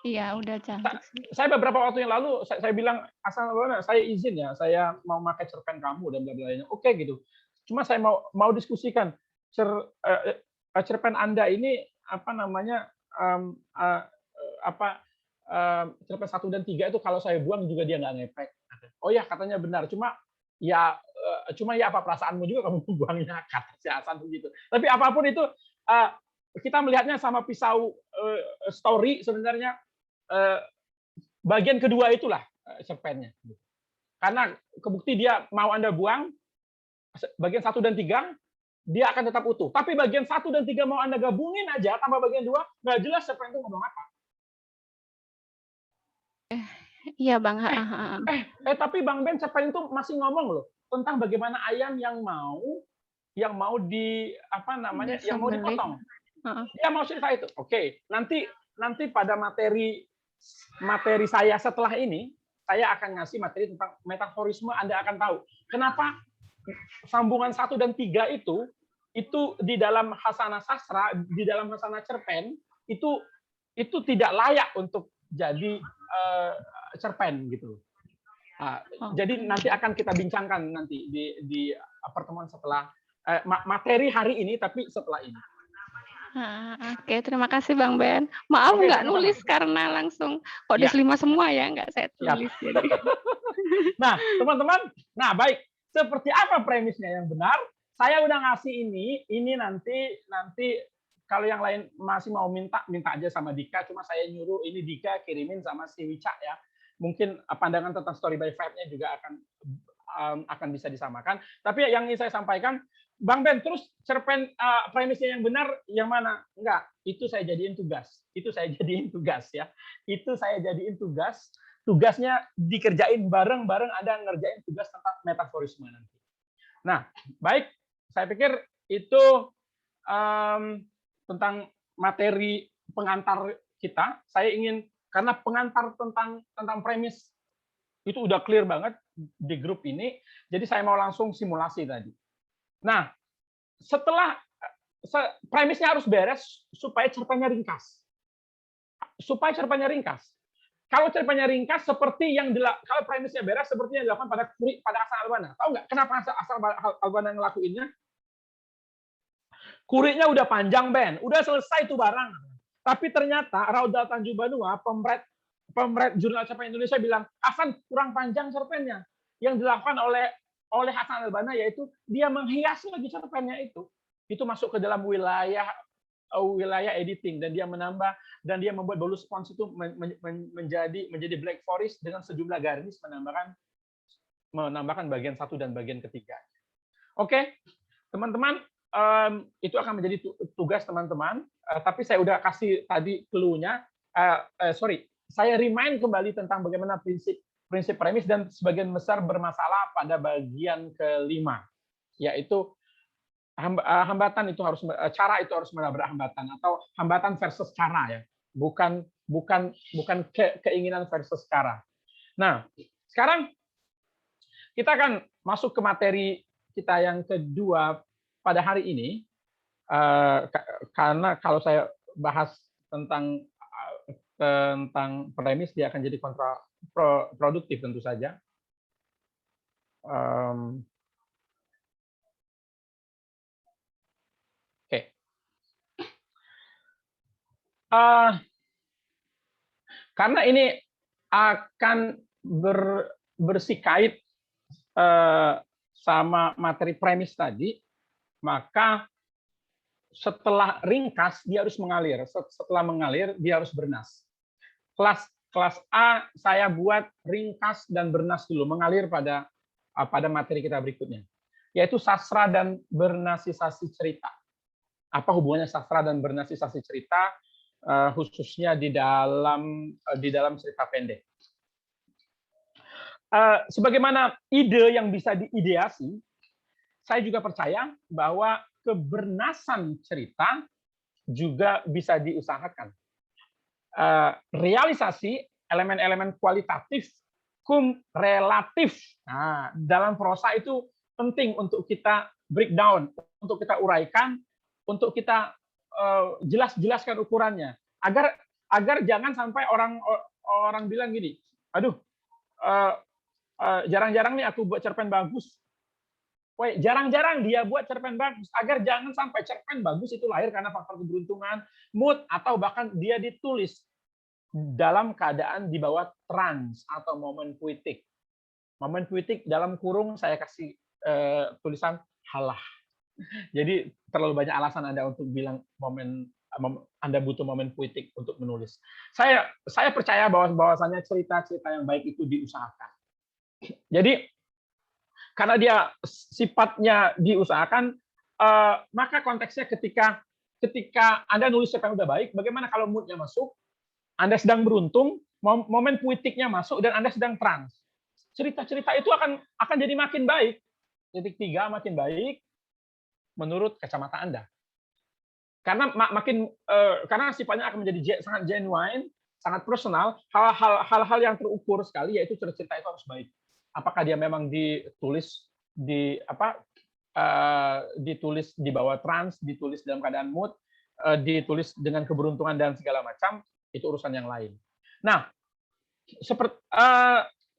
Iya, udah cantik sih. Saya beberapa waktu yang lalu saya bilang, Hasan Albana, saya izin ya, saya mau pakai cerpen kamu dan bla bla. Oke gitu. Cuma saya mau diskusikan cerpen Anda ini cerpen 1 dan 3 itu kalau saya buang juga dia nggak ngefek. Oh ya, katanya benar. Cuma ya apa perasaanmu juga kamu buangnya, kata si Hasan begitu. Tapi apapun itu kita melihatnya sama pisau story sebenarnya. Bagian kedua itulah cerpennya. Karena kebukti dia mau Anda buang, bagian 1 dan 3, dia akan tetap utuh. Tapi bagian 1 dan 3 mau Anda gabungin aja, tambah bagian 2, nggak jelas cerpen itu ngomong apa. Iya Bang. Tapi Bang Ben, cerpen itu masih ngomong loh, tentang bagaimana ayam yang mau dipotong. Dia mau cerita itu. Oke, nanti pada materi saya setelah ini, saya akan ngasih materi tentang metaforisme. Anda akan tahu kenapa sambungan 1 dan 3 itu di dalam Hasanah Sastra, di dalam Hasanah cerpen itu tidak layak untuk jadi cerpen gitu. Jadi nanti akan kita bincangkan nanti di pertemuan setelah materi hari ini, tapi setelah ini. Oke, terima kasih Bang Ben. Maaf nggak nulis karena langsung des 5 semua ya, nggak saya tulis. Jadi. Nah, teman-teman, baik. Seperti apa premisnya yang benar? Saya udah ngasih ini nanti kalau yang lain masih mau minta aja sama Dika. Cuma saya nyuruh ini Dika kirimin sama si Wicak ya. Mungkin pandangan tentang story by vibe-nya juga akan bisa disamakan. Tapi yang ingin saya sampaikan, Bang Ben, terus cerpen premisnya yang benar yang mana? Enggak, itu saya jadiin tugas. Ya. Itu saya jadiin tugas. Tugasnya dikerjain bareng-bareng Anda ngerjain tugas tentang metaforisme nanti. Nah, baik. Saya pikir itu tentang materi pengantar kita. Saya ingin, karena pengantar tentang premis itu udah clear banget di grup ini, jadi saya mau langsung simulasi tadi. Nah, setelah premisnya harus beres supaya cerpennya ringkas. Kalau cerpennya ringkas seperti kalau premisnya beres seperti yang dilakukan pada Hasan Albana. Tahu nggak kenapa Hasan Albana ngelakuinnya? Kuriknya udah panjang, Ben. Udah selesai tuh barang. Tapi ternyata Raudal Tanjung Banua, pemret jurnal cerpen Indonesia bilang, Hasan kurang panjang cerpennya. Yang dilakukan oleh Hasan Albana yaitu dia menghias lagi cerpennya itu. Itu masuk ke dalam wilayah editing dan dia menambah dan dia membuat bonus spons itu menjadi black forest dengan sejumlah garis menambahkan bagian 1 dan bagian ketiga. Oke, teman-teman, itu akan menjadi tugas teman-teman. Tapi saya udah kasih tadi clue-nya. Saya remind kembali tentang bagaimana prinsip premis dan sebagian besar bermasalah pada bagian kelima, yaitu hambatan itu harus menabrak hambatan atau hambatan versus cara ya, bukan keinginan versus cara. Nah, sekarang kita akan masuk ke materi kita yang kedua pada hari ini, karena kalau saya bahas tentang premis dia akan jadi kontraproduktif tentu saja. Karena ini akan bersikait sama materi premis tadi, maka setelah ringkas dia harus mengalir. Setelah mengalir dia harus bernas. Kelas A saya buat ringkas dan bernas dulu, mengalir pada materi kita berikutnya, yaitu sastra dan bernasisasi cerita. Apa hubungannya sastra dan bernasisasi cerita, khususnya di dalam cerita pendek? Sebagaimana ide yang bisa diideasi, saya juga percaya bahwa kebernasan cerita juga bisa diusahakan. Realisasi elemen-elemen kualitatif cum relatif. Nah, dalam prosa itu penting untuk kita breakdown, untuk kita uraikan, untuk kita jelaskan ukurannya, agar jangan sampai orang bilang gini, aduh, jarang-jarang nih aku buat cerpen bagus. Woi, jarang-jarang dia buat cerpen bagus, agar jangan sampai cerpen bagus itu lahir karena faktor keberuntungan, mood, atau bahkan dia ditulis dalam keadaan di bawah trans atau momen puitik. Momen puitik dalam kurung saya kasih tulisan halah. Jadi terlalu banyak alasan Anda untuk bilang Anda butuh momen puitik untuk menulis. Saya percaya bahwasanya cerita-cerita yang baik itu diusahakan. Jadi karena dia sifatnya diusahakan, maka konteksnya ketika Anda nulis cerpen udah baik, bagaimana kalau moodnya masuk, Anda sedang beruntung, momen puitiknya masuk, dan Anda sedang trans. Cerita-cerita itu akan jadi makin baik. Titik 3 makin baik menurut kacamata Anda. Karena sifatnya akan menjadi sangat genuine, sangat personal, hal-hal yang terukur sekali, yaitu cerita itu harus baik. Apakah dia memang ditulis ditulis di bawah trans, ditulis dalam keadaan mood, ditulis dengan keberuntungan dan segala macam, itu urusan yang lain. Nah,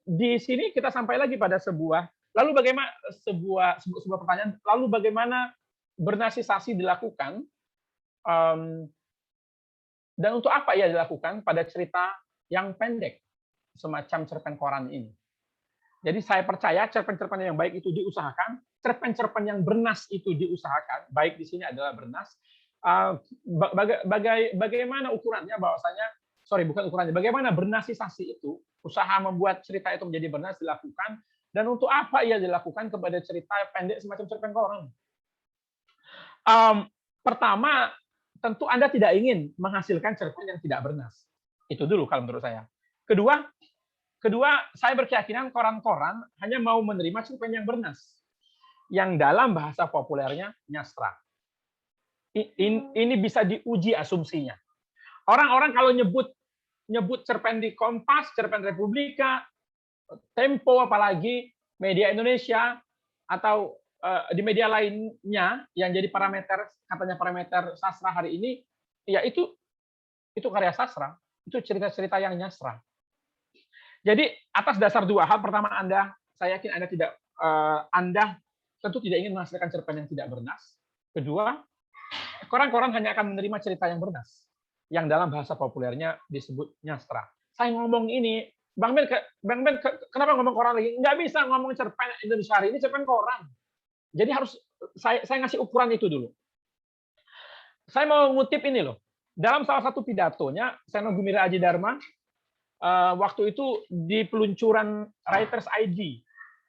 di sini kita sampai lagi pada sebuah pertanyaan. Lalu bagaimana bernasisasi dilakukan, dan untuk apa ia dilakukan pada cerita yang pendek semacam cerpen koran ini? Jadi saya percaya cerpen-cerpen yang baik itu diusahakan, cerpen-cerpen yang bernas itu diusahakan. Baik di sini adalah bernas. Bagaimana ukurannya? Bagaimana bernasisasi itu, usaha membuat cerita itu menjadi bernas dilakukan, dan untuk apa ia dilakukan kepada cerita pendek semacam cerpen koran? Pertama, tentu Anda tidak ingin menghasilkan cerpen yang tidak bernas. Itu dulu kalau menurut saya. Kedua, saya berkeyakinan koran-koran hanya mau menerima cerpen yang bernas, yang dalam bahasa populernya nyastra. Ini bisa diuji asumsinya. Orang-orang kalau nyebut cerpen di Kompas, cerpen Republika, Tempo, apalagi media Indonesia, atau di media lainnya yang jadi katanya parameter sastra hari ini, ya itu karya sastra, itu cerita-cerita yang nyastra. Jadi atas dasar dua hal, pertama saya yakin Anda tentu tidak ingin menghasilkan cerpen yang tidak bernas. Kedua, koran-koran hanya akan menerima cerita yang bernas, yang dalam bahasa populernya disebut nyastra. Saya ngomong ini, Bang Ben, kenapa ngomong koran lagi? Nggak bisa ngomong cerpen Indonesia hari ini, cerpen koran. Jadi harus saya ngasih ukuran itu dulu. Saya mau ngutip ini loh. Dalam salah satu pidatonya, Seno Gumilar Aji Dharma, waktu itu di peluncuran Writers ID,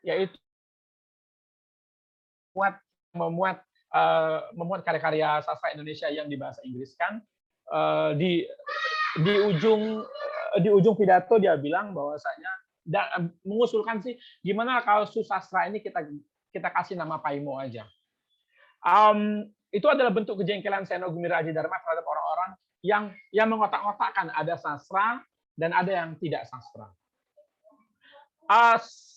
yaitu memuat karya-karya sastra Indonesia yang dibahasa Inggris kan, di ujung pidato dia bilang bahwasanya mengusulkan sih gimana kalau sastra ini kita kasih nama Paimo aja. Itu adalah bentuk kejengkelan Seno Gumilar Aji Dharma terhadap orang-orang yang mengotak-otakkan ada sastra dan ada yang tidak sastra.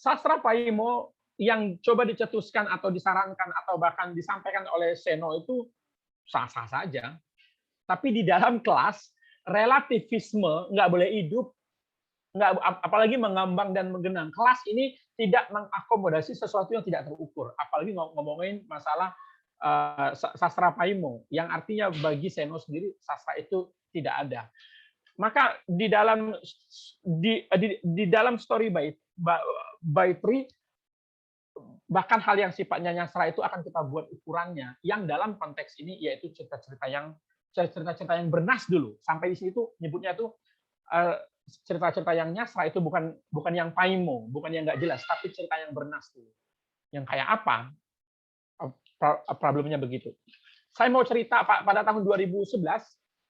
Sastra Paimo yang coba dicetuskan atau disarankan atau bahkan disampaikan oleh Seno itu sah-sah saja. Tapi di dalam kelas, relativisme nggak boleh hidup, apalagi mengambang dan menggenang. Kelas ini tidak mengakomodasi sesuatu yang tidak terukur, apalagi ngomongin masalah sastra Paimo, yang artinya bagi Seno sendiri sastra itu tidak ada. maka di dalam story by Tri, bahkan hal yang sifatnya nyastra itu akan kita buat ukurannya, yang dalam konteks ini yaitu cerita-cerita yang bernas dulu. Sampai di situ nyebutnya itu cerita-cerita yang nyastra itu bukan yang paimo, bukan yang nggak jelas, tapi cerita yang bernas dulu. Yang kayak apa? Problemnya begitu. Saya mau cerita pada tahun 2011,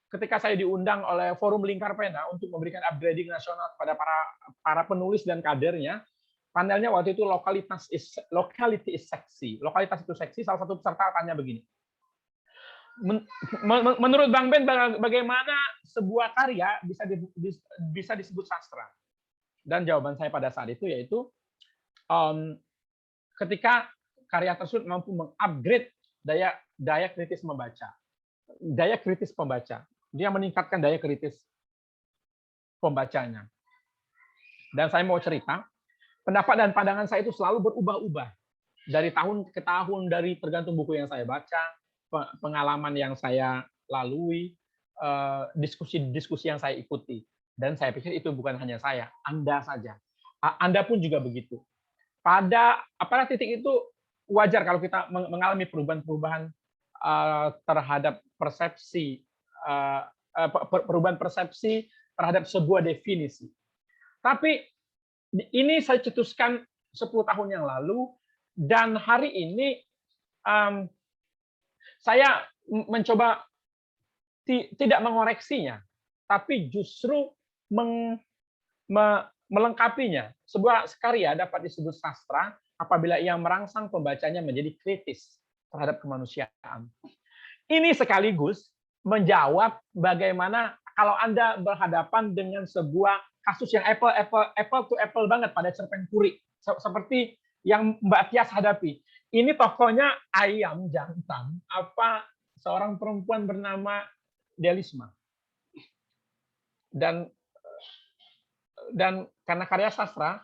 ketika saya diundang oleh Forum Lingkar Pena untuk memberikan upgrading nasional kepada para penulis dan kadernya. Panelnya waktu itu locality is sexy. Lokalitas itu seksi. Salah satu peserta tanya begini. Menurut Bang Ben, bagaimana sebuah karya bisa disebut sastra? Dan jawaban saya pada saat itu yaitu ketika karya tersebut mampu mengupgrade daya kritis membaca. Daya kritis pembaca. Dia meningkatkan daya kritis pembacanya. Dan saya mau cerita, pendapat dan pandangan saya itu selalu berubah-ubah. Dari tahun ke tahun, dari tergantung buku yang saya baca, pengalaman yang saya lalui, diskusi-diskusi yang saya ikuti. Dan saya pikir itu bukan hanya saya, Anda saja. Anda pun juga begitu. Pada titik itu wajar kalau kita mengalami perubahan-perubahan terhadap perubahan persepsi terhadap sebuah definisi. Tapi ini saya cetuskan 10 tahun yang lalu, dan hari ini saya mencoba tidak mengoreksinya, tapi justru melengkapinya. Sebuah karya dapat disebut sastra apabila ia merangsang pembacanya menjadi kritis terhadap kemanusiaan. Ini sekaligus menjawab bagaimana kalau Anda berhadapan dengan sebuah kasus yang apple to apple banget pada cerpen Kuri, seperti yang Mbak Tias hadapi. Ini tokohnya ayam jantan, seorang perempuan bernama Delisma. Dan karena karya sastra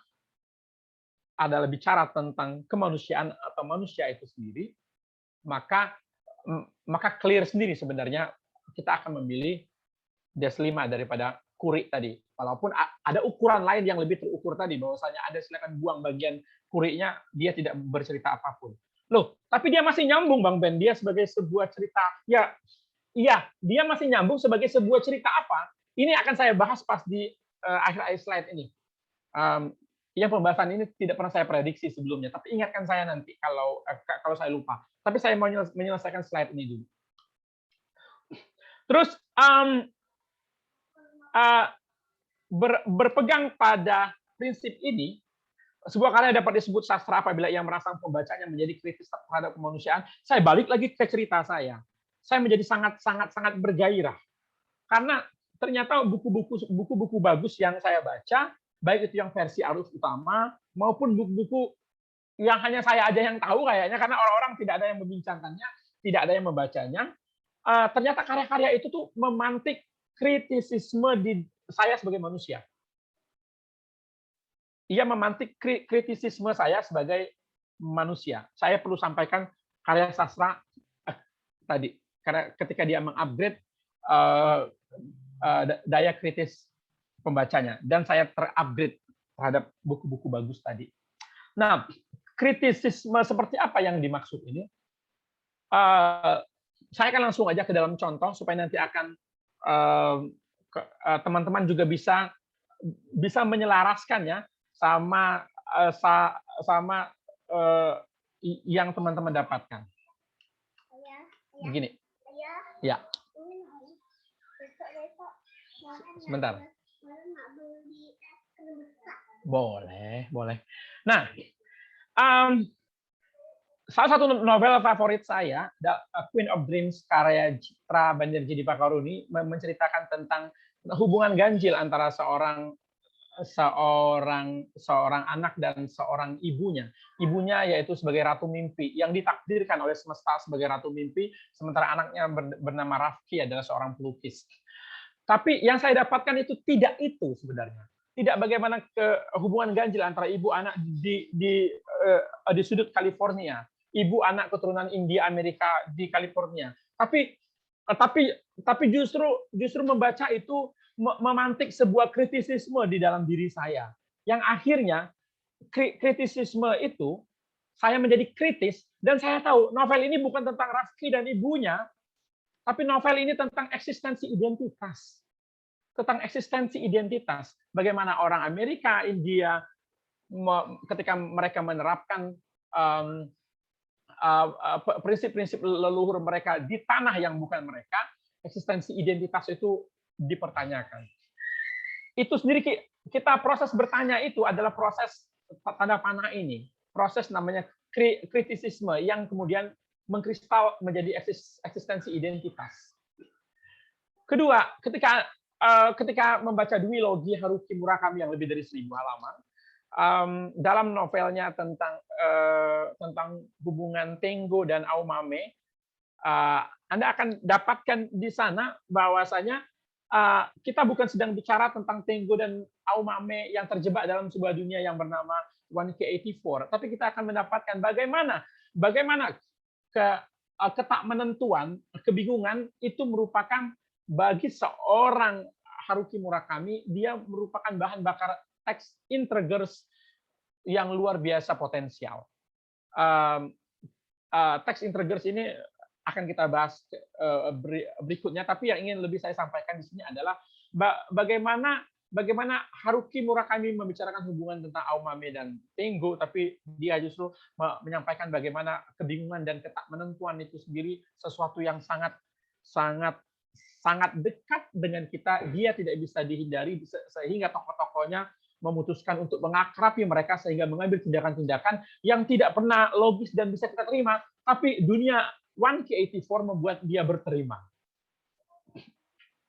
adalah bicara tentang kemanusiaan atau manusia itu sendiri, maka clear sendiri sebenarnya kita akan memilih Deslima daripada Kuri tadi. Walaupun ada ukuran lain yang lebih terukur tadi, bahwasanya Anda silakan buang bagian Kurinya, dia tidak bercerita apapun. Loh, tapi dia masih nyambung, Bang Ben. Dia sebagai sebuah cerita, iya, dia masih nyambung sebagai sebuah cerita apa? Ini akan saya bahas pas di akhir-akhir slide ini. Yang pembahasan ini tidak pernah saya prediksi sebelumnya, tapi ingatkan saya nanti kalau saya lupa. Tapi saya mau menyelesaikan slide ini dulu. Terus berpegang pada prinsip ini, sebuah karya dapat disebut sastra apabila ia merangsang pembacanya menjadi kritis terhadap kemanusiaan. Saya balik lagi ke cerita saya. Saya menjadi sangat bergairah karena ternyata buku-buku bagus yang saya baca, baik itu yang versi arus utama maupun buku-buku yang hanya saya aja yang tahu kayaknya, karena orang-orang tidak ada yang membincangkannya, tidak ada yang membacanya. Ternyata karya-karya itu tuh memantik kritisisme di saya sebagai manusia. Ia memantik kritisisme saya sebagai manusia. Saya perlu sampaikan karya sastra tadi, karena ketika dia mengupgrade daya kritis pembacanya, dan saya terupgrade terhadap buku-buku bagus tadi. Nah, kritisisme seperti apa yang dimaksud ini? Saya akan langsung aja ke dalam contoh supaya nanti akan teman-teman juga bisa menyelaraskannya sama yang teman-teman dapatkan. Begini. Ya. Sebentar. Boleh. Nah, salah satu novel favorit saya, The Queen of Dreams, karya Citra Banjarjidi Pakaruni, menceritakan tentang hubungan ganjil antara seorang anak dan seorang ibunya. Ibunya yaitu sebagai ratu mimpi, yang ditakdirkan oleh semesta sebagai ratu mimpi, sementara anaknya bernama Rafki adalah seorang pelukis. Tapi yang saya dapatkan itu tidak itu sebenarnya. Tidak bagaimana hubungan ganjil antara ibu anak di sudut California, ibu anak keturunan India Amerika di California. Tapi justru membaca itu memantik sebuah kritisisme di dalam diri saya. Yang akhirnya kritisisme itu saya menjadi kritis dan saya tahu novel ini bukan tentang Rafki dan ibunya, tapi novel ini tentang eksistensi identitas. Tentang eksistensi identitas. Bagaimana orang Amerika, India, ketika mereka menerapkan prinsip-prinsip leluhur mereka di tanah yang bukan mereka, eksistensi identitas itu dipertanyakan. Itu sendiri kita proses bertanya itu adalah proses tanda panah ini. Proses namanya kritisisme yang kemudian mengkristal menjadi eksistensi identitas. Kedua, ketika membaca duologi Haruki Murakami yang lebih dari 1000 halaman, dalam novelnya tentang hubungan Tengo dan Aomame, Anda akan dapatkan di sana bahwasanya kita bukan sedang bicara tentang Tengo dan Aomame yang terjebak dalam sebuah dunia yang bernama 1K84, tapi kita akan mendapatkan bagaimana ketakmenentuan, kebingungan itu merupakan bagi seorang Haruki Murakami, dia merupakan bahan bakar teks integers yang luar biasa potensial. Teks integers ini akan kita bahas berikutnya, tapi yang ingin lebih saya sampaikan di sini adalah bagaimana Haruki Murakami membicarakan hubungan tentang Aomame dan Tengo, tapi dia justru menyampaikan bagaimana kebingungan dan ketakmenentuan itu sendiri sesuatu yang sangat dekat dengan kita, dia tidak bisa dihindari, sehingga tokoh-tokohnya memutuskan untuk mengakrabi mereka sehingga mengambil tindakan-tindakan yang tidak pernah logis dan bisa kita terima, tapi dunia 1K84 membuat dia berterima.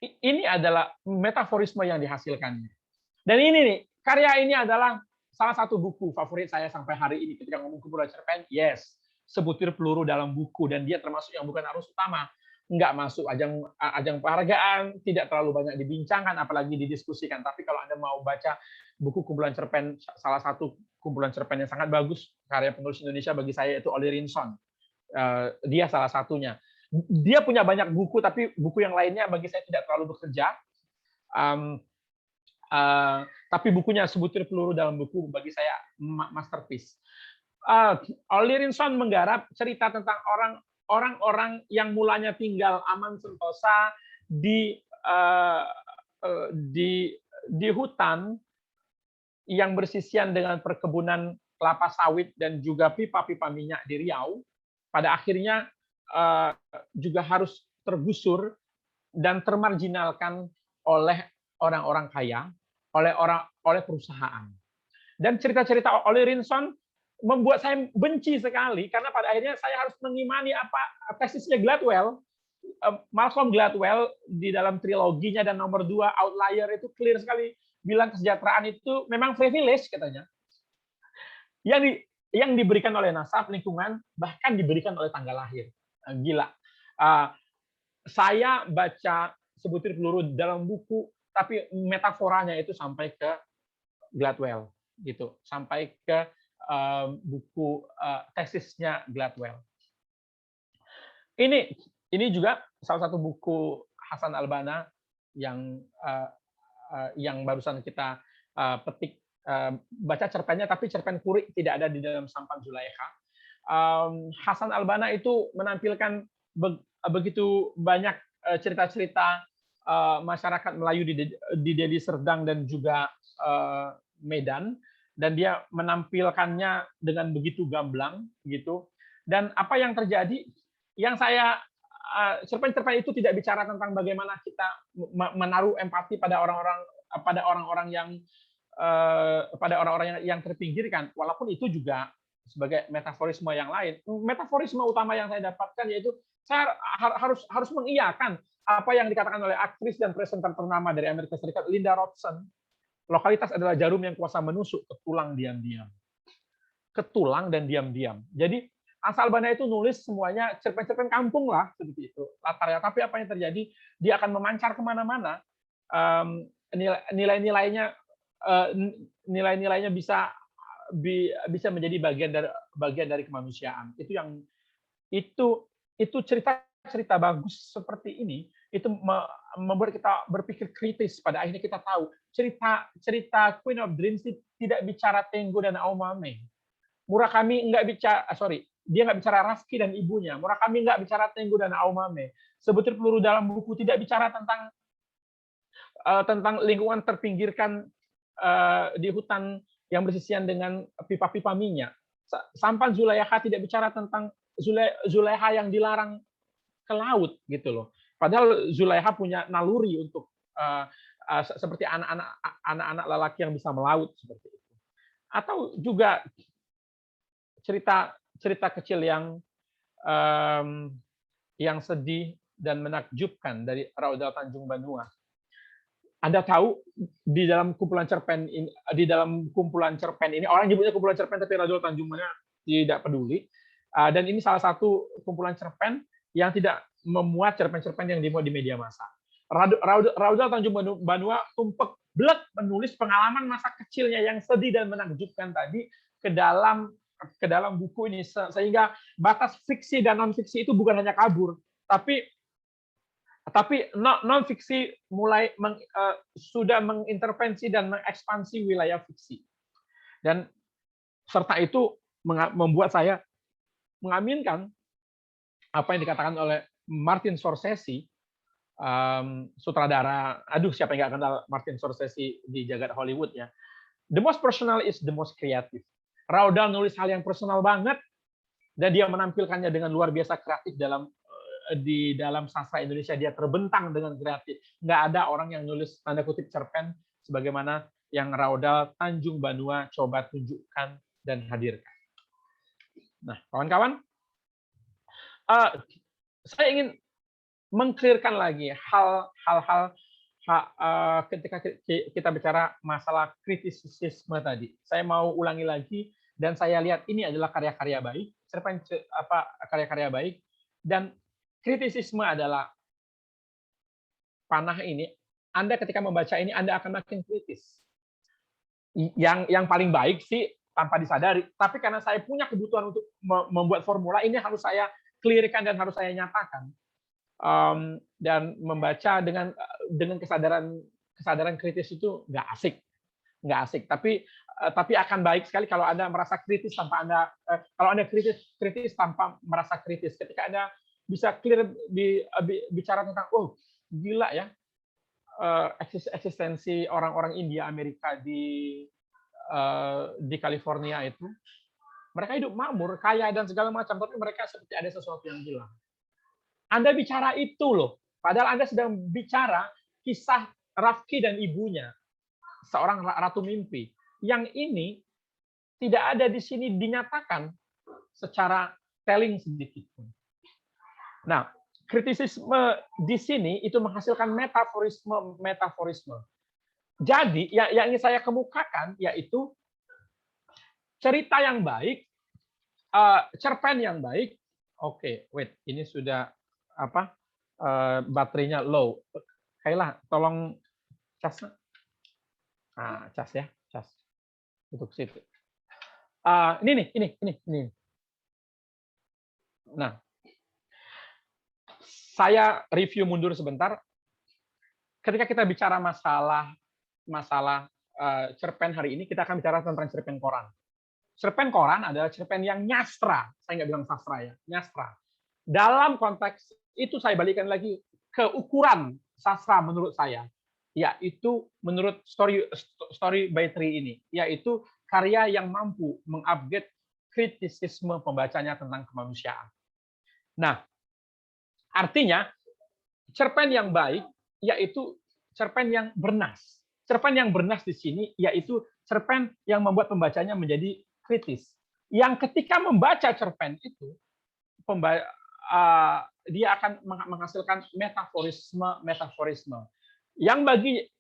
Ini adalah metaforisme yang dihasilkannya. Dan ini nih, karya ini adalah salah satu buku favorit saya sampai hari ini. Ketika ngomong kumpulan cerpen, yes, sebutir peluru dalam buku, dan dia termasuk yang bukan arus utama. Nggak masuk ajang penghargaan, tidak terlalu banyak dibincangkan, apalagi didiskusikan. Tapi kalau Anda mau baca buku kumpulan cerpen, salah satu kumpulan cerpen yang sangat bagus, karya penulis Indonesia bagi saya itu Olly Rinson. Dia salah satunya. Dia punya banyak buku, tapi buku yang lainnya bagi saya tidak terlalu bekerja. Tapi bukunya Sebutir Peluru dalam Buku bagi saya masterpiece. Olly Rinson menggarap cerita tentang orang-orang yang mulanya tinggal aman sentosa di hutan yang bersisian dengan perkebunan kelapa sawit dan juga pipa-pipa minyak di Riau, pada akhirnya juga harus tergusur dan termarginalkan oleh orang-orang kaya, oleh perusahaan. Dan cerita-cerita Olly Rinson membuat saya benci sekali, karena pada akhirnya saya harus mengimani apa tesisnya Gladwell. Malcolm Gladwell di dalam triloginya dan nomor 2 Outlier itu clear sekali bilang kesejahteraan itu memang privilege katanya. Yang diberikan oleh nasab, lingkungan, bahkan diberikan oleh tanggal lahir. Gila. Saya baca Sebutir Peluru dalam buku, tapi metaforanya itu sampai ke Gladwell, gitu, sampai ke buku tesisnya Gladwell. Ini juga salah satu buku Hasan Albana yang barusan kita petik. Baca cerpennya, tapi cerpen Kurik tidak ada di dalam Sampan Zulaikha. Hasan Albana itu menampilkan begitu banyak cerita-cerita masyarakat Melayu di Deli Serdang dan juga Medan, dan dia menampilkannya dengan begitu gamblang gitu. Dan apa yang terjadi, yang saya cerpen-cerpen itu tidak bicara tentang bagaimana kita menaruh empati pada orang-orang yang terpinggirkan, walaupun itu juga sebagai metaforisme yang lain. Metaforisme utama yang saya dapatkan yaitu saya harus mengiyakan apa yang dikatakan oleh aktris dan presenter ternama dari Amerika Serikat, Linda Rodson. Lokalitas adalah jarum yang kuasa menusuk ke tulang diam-diam. Ke tulang dan diam-diam. Jadi Hasan Albana itu nulis semuanya cerpen-cerpen kampung lah, seperti itu latarnya. Tapi apa yang terjadi, dia akan memancar kemana-mana. Nilai-nilainya bisa menjadi bagian dari kemanusiaan. Itu cerita bagus seperti ini itu membuat kita berpikir kritis. Pada akhirnya kita tahu cerita Queen of Dreams tidak bicara Tengo dan Aomame. Murakami nggak bicara, dia nggak bicara Rafki dan ibunya. Murakami nggak bicara Tengo dan Aomame. Sebutir peluru dalam buku tidak bicara tentang lingkungan terpinggirkan di hutan yang bersisian dengan pipa-pipa minyak. Sampan Zulaiha tidak bicara tentang Zulaiha yang dilarang ke laut gitu loh. Padahal Zulaiha punya naluri untuk seperti anak-anak lelaki yang bisa melaut seperti itu. Atau juga cerita kecil yang sedih dan menakjubkan dari Raudal Tanjung Banua. Anda tahu di dalam kumpulan cerpen ini orang nyebutnya kumpulan cerpen tapi Raudal Tanjung Banua tidak peduli. Dan ini salah satu kumpulan cerpen yang tidak memuat cerpen-cerpen yang dimuat di media massa. Raudal Tanjung Banua tumpek blek menulis pengalaman masa kecilnya yang sedih dan menakjubkan tadi ke dalam buku ini, sehingga batas fiksi dan non fiksi itu bukan hanya kabur, tapi non fiksi sudah mengintervensi dan mengekspansi wilayah fiksi. Dan serta itu membuat saya mengaminkan apa yang dikatakan oleh Martin Scorsese, sutradara, siapa yang nggak kenal Martin Scorsese di jagat Hollywood ya. The most personal is the most creative. Raudal nulis hal yang personal banget, dan dia menampilkannya dengan luar biasa kreatif di dalam sastra Indonesia. Dia terbentang dengan kreatif. Nggak ada orang yang nulis tanda kutip cerpen sebagaimana yang Raudal Tanjung Banua coba tunjukkan dan hadirkan. Nah, kawan-kawan, saya ingin mengklirkan lagi hal-hal ketika kita bicara masalah kritisisme tadi. Saya mau ulangi lagi, dan saya lihat ini adalah karya-karya baik, karya-karya baik, dan kritisisme adalah panah ini. Anda ketika membaca ini, Anda akan makin kritis. Yang paling baik sih tanpa disadari, tapi karena saya punya kebutuhan untuk membuat formula, ini harus saya clearkan dan harus saya nyatakan. Dan membaca dengan kesadaran kritis itu nggak asik. Tapi akan baik sekali kalau Anda merasa kritis tanpa kalau Anda kritis tanpa merasa kritis. Ketika Anda bisa clear bicara tentang gila ya, eksistensi orang-orang India Amerika di California itu, mereka hidup makmur, kaya dan segala macam, tapi mereka seperti ada sesuatu yang hilang. Anda bicara itu loh, padahal Anda sedang bicara kisah Rafki dan ibunya, seorang ratu mimpi. Yang ini tidak ada di sini dinyatakan secara telling sedikit pun. Nah, kritisisme di sini itu menghasilkan metaforisme. Jadi, yang ingin saya kemukakan yaitu cerita yang baik, cerpen yang baik. Oke, wait, ini sudah baterainya low. Kayla, tolong cas. Cas ya, cas. Untuk situ. Ini. Nah, saya review mundur sebentar. Ketika kita bicara masalah cerpen hari ini, kita akan bicara tentang cerpen koran. Cerpen koran adalah cerpen yang nyastra. Saya nggak bilang sastra ya, nyastra. Dalam konteks itu saya balikan lagi ke ukuran sastra menurut saya, yaitu menurut Story by Tree ini, yaitu karya yang mampu mengupgrade kritisisme pembacanya tentang kemanusiaan. Nah, artinya cerpen yang baik yaitu cerpen yang bernas. Cerpen yang bernas di sini yaitu cerpen yang membuat pembacanya menjadi kritis. Yang ketika membaca cerpen itu, dia akan menghasilkan metaforisme. Yang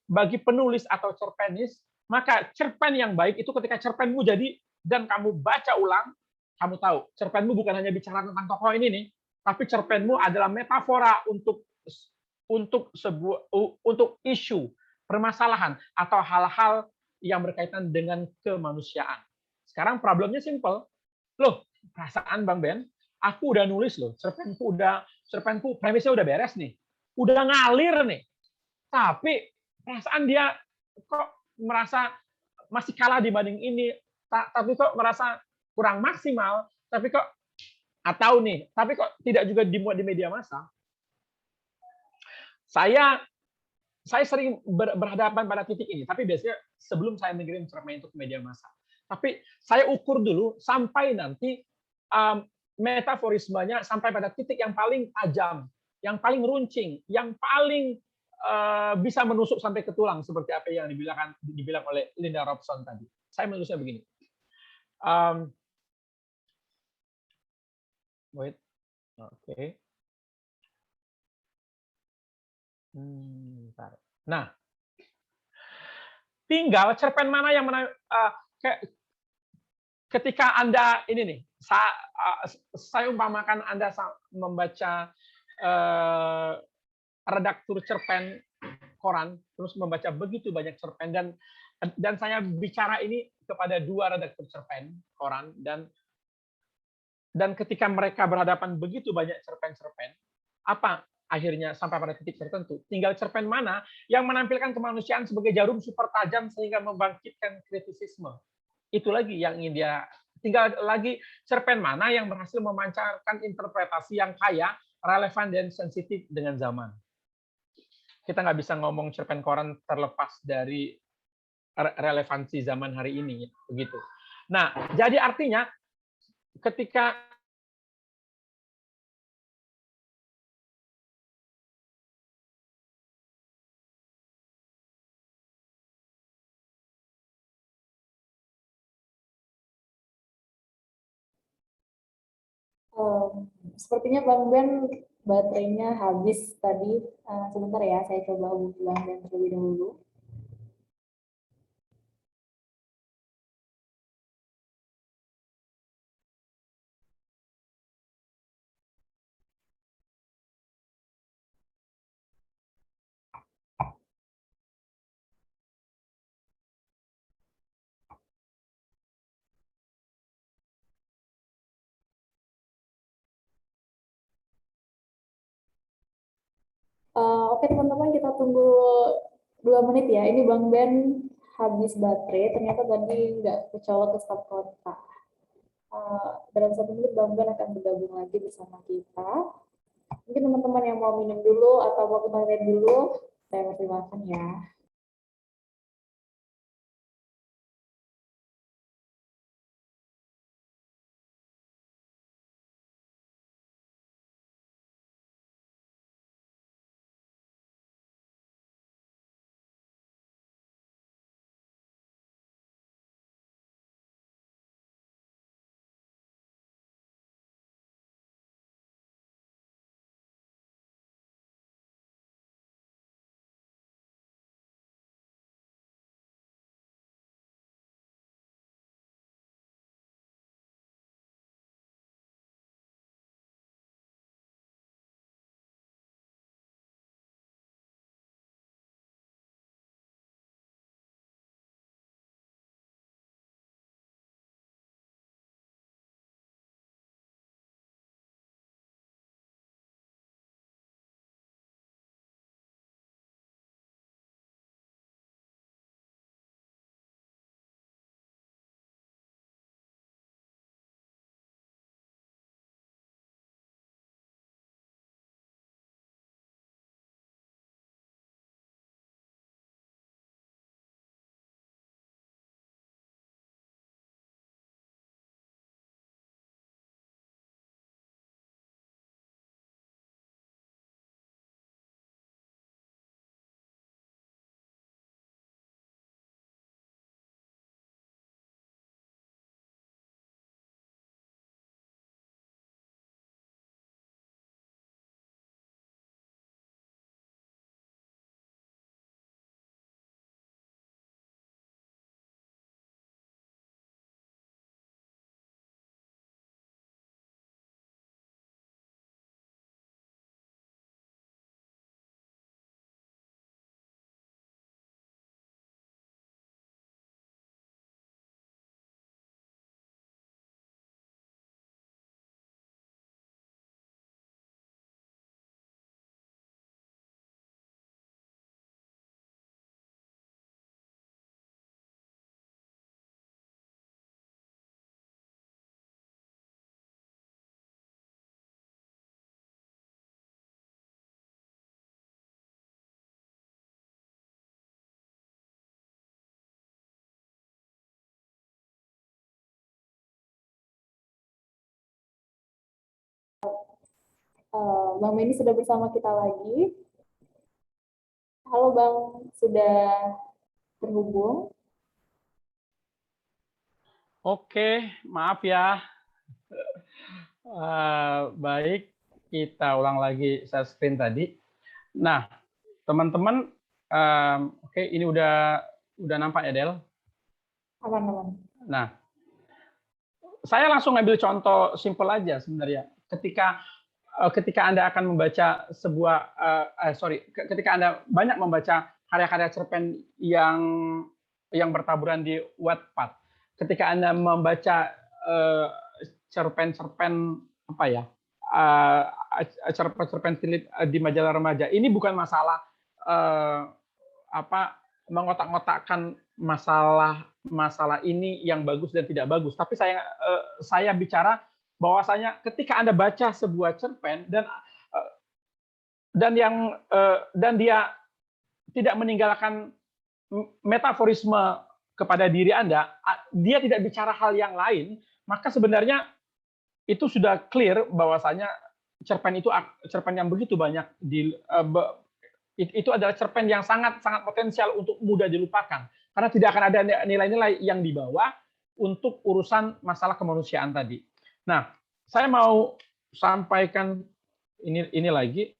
bagi penulis atau cerpenis, maka cerpen yang baik itu ketika cerpenmu jadi dan kamu baca ulang, kamu tahu cerpenmu bukan hanya bicara tentang tokoh ini nih, tapi cerpenmu adalah metafora untuk isu, permasalahan atau hal-hal yang berkaitan dengan kemanusiaan. Sekarang problemnya simple. Loh, perasaan Bang Ben, aku udah nulis loh, cerpenku premisnya udah beres nih. udah ngalir nih, tapi perasaan dia kok merasa masih kalah dibanding ini, tapi kok merasa kurang maksimal, tapi kok tapi kok tidak juga dimuat di media massa. Saya sering berhadapan pada titik ini, tapi biasanya sebelum saya mengirim cerpen itu ke media massa. Tapi saya ukur dulu sampai nanti metaforismenya sampai pada titik yang paling tajam, yang paling runcing, yang paling bisa menusuk sampai ke tulang seperti apa yang dibilang oleh Linda Robson tadi. Saya menulisnya begini. Wait, oke. Nah, tinggal cerpen mana yang ketika Anda ini nih, saya umpamakan Anda membaca redaktur cerpen koran, terus membaca begitu banyak cerpen, dan saya bicara ini kepada 2 redaktur cerpen koran, dan ketika mereka berhadapan begitu banyak cerpen-cerpen, apa akhirnya sampai pada titik tertentu? Tinggal cerpen mana yang menampilkan kemanusiaan sebagai jarum super tajam sehingga membangkitkan kritisisme. Itu lagi yang ingin dia, tinggal lagi cerpen mana yang berhasil memancarkan interpretasi yang kaya, relevan, dan sensitif dengan zaman. Kita nggak bisa ngomong cerpen koran terlepas dari relevansi zaman hari ini, begitu. Nah, jadi artinya ketika Sepertinya Bang Ben baterainya habis tadi. Sebentar ya, saya coba hubungi Bang Ben terlebih dahulu. Oke teman-teman, kita tunggu 2 menit ya. Ini Bang Ben habis baterai, ternyata tadi nggak kecolok ke stop kontak. Dalam 1 menit Bang Ben akan bergabung lagi bersama kita. Mungkin teman-teman yang mau minum dulu atau mau ke toilet dulu, saya persilahkan ya. Bang Benny sudah bersama kita lagi. Halo Bang, sudah terhubung. Oke, maaf ya. Baik, kita ulang lagi share screen tadi. Nah, teman-teman, oke, ini udah nampak ya, Del? Aman-aman. Nah, saya langsung ngambil contoh simpel aja sebenarnya. Ketika Anda akan membaca sebuah, ketika Anda banyak membaca karya-karya cerpen yang bertaburan di Wattpad, ketika Anda membaca cerpen-cerpen apa ya, cerpen-cerpen di majalah remaja, ini bukan masalah mengotak-ngotakkan masalah ini yang bagus dan tidak bagus, tapi saya bicara bahwasanya ketika Anda baca sebuah cerpen dan dia tidak meninggalkan metaforisme kepada diri Anda, dia tidak bicara hal yang lain, maka sebenarnya itu sudah clear bahwasanya cerpen itu cerpen yang begitu banyak itu adalah cerpen yang sangat potensial untuk mudah dilupakan karena tidak akan ada nilai-nilai yang dibawa untuk urusan masalah kemanusiaan tadi. Nah, saya mau sampaikan ini lagi.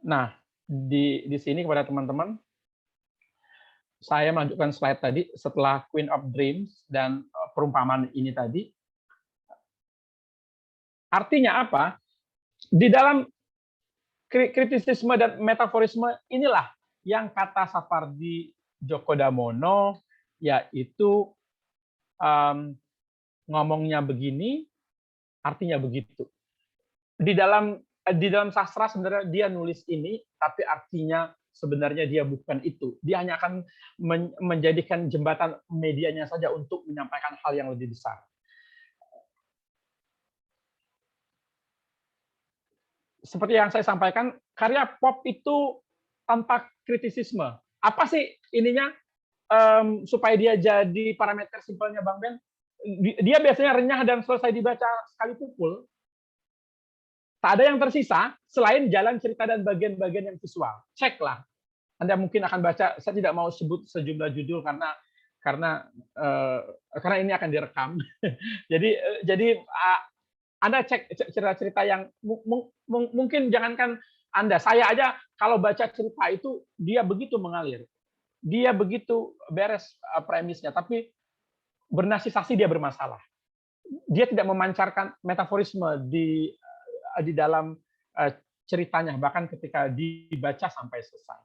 Nah, di sini kepada teman-teman, saya melanjutkan slide tadi setelah Queen of Dreams dan perumpamaan ini tadi. Artinya apa? Di dalam kritisisme dan metaforisme inilah yang kata Sapardi Djoko Damono, yaitu ngomongnya begini, artinya begitu. Di dalam sastra sebenarnya dia nulis ini, tapi artinya sebenarnya dia bukan itu. Dia hanya akan menjadikan jembatan medianya saja untuk menyampaikan hal yang lebih besar. Seperti yang saya sampaikan, karya pop itu tanpa kritisisme. Apa sih ininya supaya dia jadi parameter simpelnya Bang Ben? Dia biasanya renyah dan selesai dibaca sekali pukul. Tak ada yang tersisa selain jalan cerita dan bagian-bagian yang visual. Ceklah. Anda mungkin akan baca, saya tidak mau sebut sejumlah judul karena ini akan direkam. jadi Anda cek cerita-cerita yang mungkin jangankan Anda, saya aja kalau baca cerita itu dia begitu mengalir, dia begitu beres premisnya, tapi bernasisasi dia bermasalah. Dia tidak memancarkan metaforisme di dalam ceritanya, bahkan ketika dibaca sampai selesai.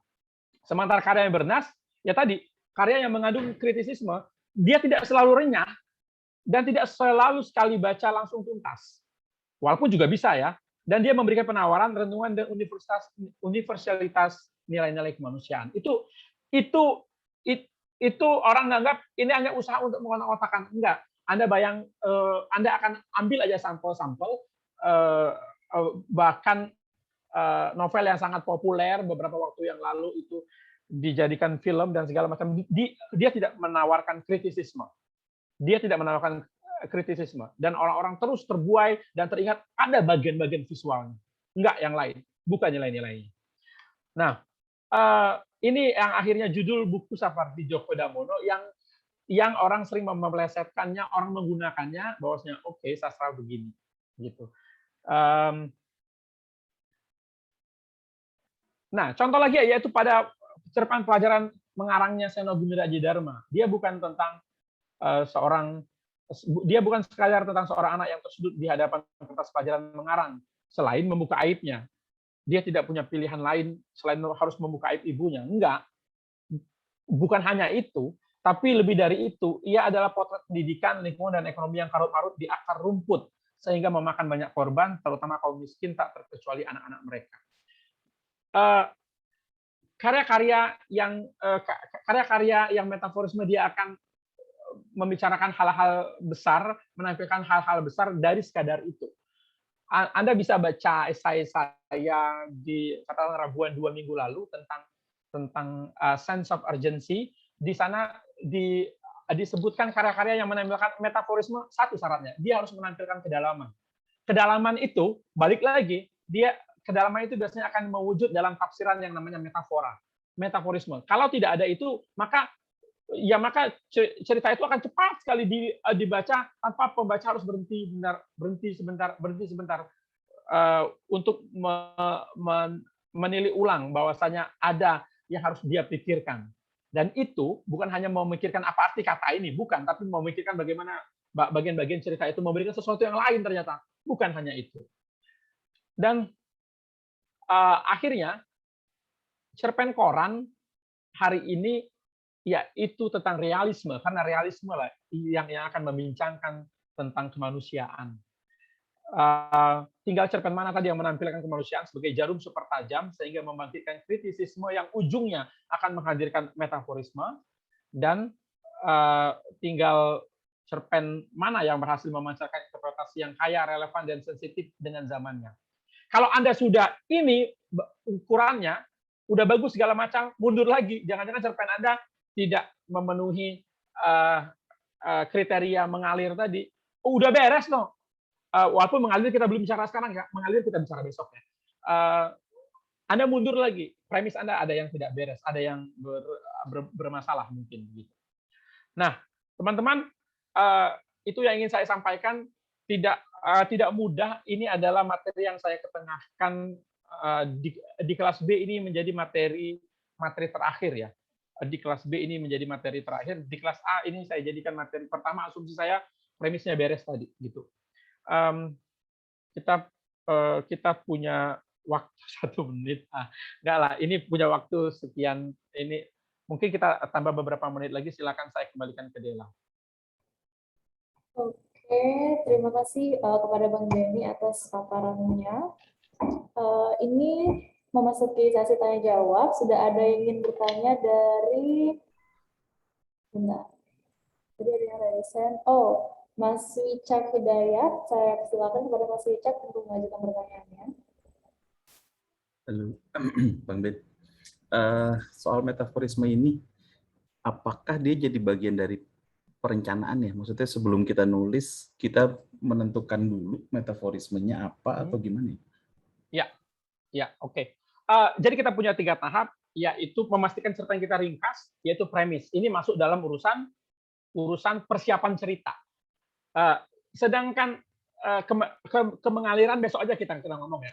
Sementara karya yang bernas, ya tadi karya yang mengandung kritisisme, dia tidak selalu renyah dan tidak selalu sekali baca langsung tuntas. Walaupun juga bisa ya, dan dia memberikan penawaran, renungan dan universalitas nilai-nilai kemanusiaan. Itu orang nganggap ini hanya usaha untuk mengotak-otakan. Enggak. Anda Anda akan ambil aja sampel-sampel, bahkan novel yang sangat populer beberapa waktu yang lalu itu dijadikan film dan segala macam. Dia tidak menawarkan kritisisme. Dia tidak menawarkan kritisisme dan orang-orang terus terbuai dan teringat ada bagian-bagian visualnya, enggak yang lain, bukan nilai-nilainya. Nah, ini yang akhirnya judul buku Sapardi Djoko Damono yang orang sering memelesetkannya, orang menggunakannya bahwasanya oke, sastra begini, gitu. Nah, contoh lagi yaitu pada cerpen pelajaran mengarangnya Seno Gumilar Dharma. Dia bukan sekadar tentang seorang anak yang tersudut di hadapan kertas pelajaran mengarang, selain membuka aibnya. Dia tidak punya pilihan lain selain harus membuka aib ibunya. Enggak. Bukan hanya itu, tapi lebih dari itu, ia adalah potret pendidikan, lingkungan, dan ekonomi yang karut-marut di akar rumput, sehingga memakan banyak korban, terutama kaum miskin, tak terkecuali anak-anak mereka. Karya-karya yang metaforisme dia akan membicarakan hal-hal besar, menampilkan hal-hal besar dari sekadar itu. Anda bisa baca esai saya di catatan Rabuan 2 minggu lalu tentang sense of urgency. Di sana disebutkan karya-karya yang menampilkan metaforisme, satu syaratnya, dia harus menampilkan kedalaman. kedalaman itu, balik lagi, kedalaman itu biasanya akan mewujud dalam tafsiran yang namanya metafora, metaforisme. Kalau tidak ada itu, maka cerita itu akan cepat sekali dibaca tanpa pembaca harus berhenti sebentar untuk menilik ulang bahwasanya ada yang harus dia pikirkan. Dan itu bukan hanya memikirkan apa arti kata ini, bukan, tapi memikirkan bagaimana bagian-bagian cerita itu memberikan sesuatu yang lain ternyata. Bukan hanya itu. Dan akhirnya cerpen koran hari ini yaitu tentang realisme, karena realisme lah yang akan membincangkan tentang kemanusiaan. Tinggal cerpen mana tadi yang menampilkan kemanusiaan sebagai jarum super tajam sehingga membangkitkan kritisisme yang ujungnya akan menghadirkan metaforisme, dan tinggal cerpen mana yang berhasil memancarkan interpretasi yang kaya, relevan, dan sensitif dengan zamannya. Kalau Anda sudah ini ukurannya, udah bagus segala macam, mundur lagi. Jangan-jangan cerpen Anda tidak memenuhi kriteria mengalir tadi. Udah beres no. Walaupun mengalir kita belum bicara sekarang, ya. Mengalir kita bicara besok ya. Anda mundur lagi, premis Anda ada yang tidak beres, ada yang bermasalah mungkin. Gitu. Nah, teman-teman, itu yang ingin saya sampaikan. Tidak mudah. Ini adalah materi yang saya ketengahkan di kelas B ini menjadi materi terakhir ya. Di kelas B ini menjadi materi terakhir. Di kelas A ini saya jadikan materi pertama. Asumsi saya premisnya beres tadi. Gitu. Kita punya waktu 1 menit. Enggak lah, ini punya waktu sekian. Ini mungkin kita tambah beberapa menit lagi. Silakan saya kembalikan ke Dela. Oke, terima kasih kepada Bang Benny atas paparannya. Ini memasuki sesi tanya jawab. Sudah ada yang ingin bertanya dari Tadi ada yang resen. Mas Wicak Hidayat, saya silakan kepada Mas Wicak untuk mengajukan pertanyaannya. Halo, Bang Ben. Soal metaforisme ini, apakah dia jadi bagian dari perencanaan ya? Maksudnya sebelum kita nulis, kita menentukan dulu metaforismenya apa atau gimana? Ya, oke. Jadi kita punya 3 tahap, yaitu memastikan cerita yang kita ringkas, yaitu premis. Ini masuk dalam urusan persiapan cerita. Sedangkan kemengaliran besok aja kita ngomong ya.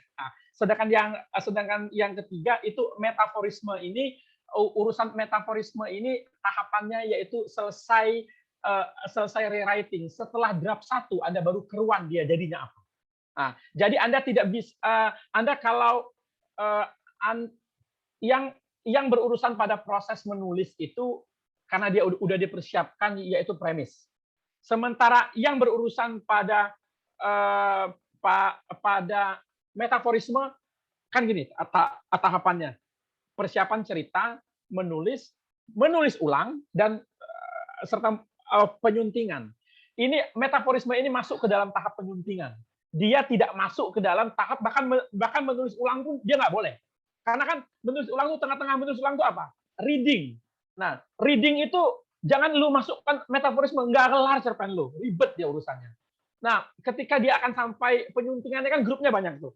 Sedangkan yang ketiga itu metaforisme ini, urusan metaforisme ini tahapannya yaitu selesai rewriting. Setelah draft 1 Anda baru keruan dia jadinya apa. Jadi Anda tidak bisa, Anda kalau yang berurusan pada proses menulis itu karena dia udah dipersiapkan yaitu premis. Sementara yang berurusan pada metaforisme kan gini tahapannya. Persiapan cerita, menulis ulang, dan serta penyuntingan. Ini metaforisme ini masuk ke dalam tahap penyuntingan. Dia tidak masuk ke dalam tahap bahkan menulis ulang pun dia nggak boleh. Karena kan menulis ulang itu tengah-tengah menulis ulang itu apa? Reading. Nah, reading itu jangan lu masukkan metaforisme, nggak kelar cerpen lu, ribet dia urusannya. Nah, ketika dia akan sampai penyuntingannya kan grupnya banyak tuh.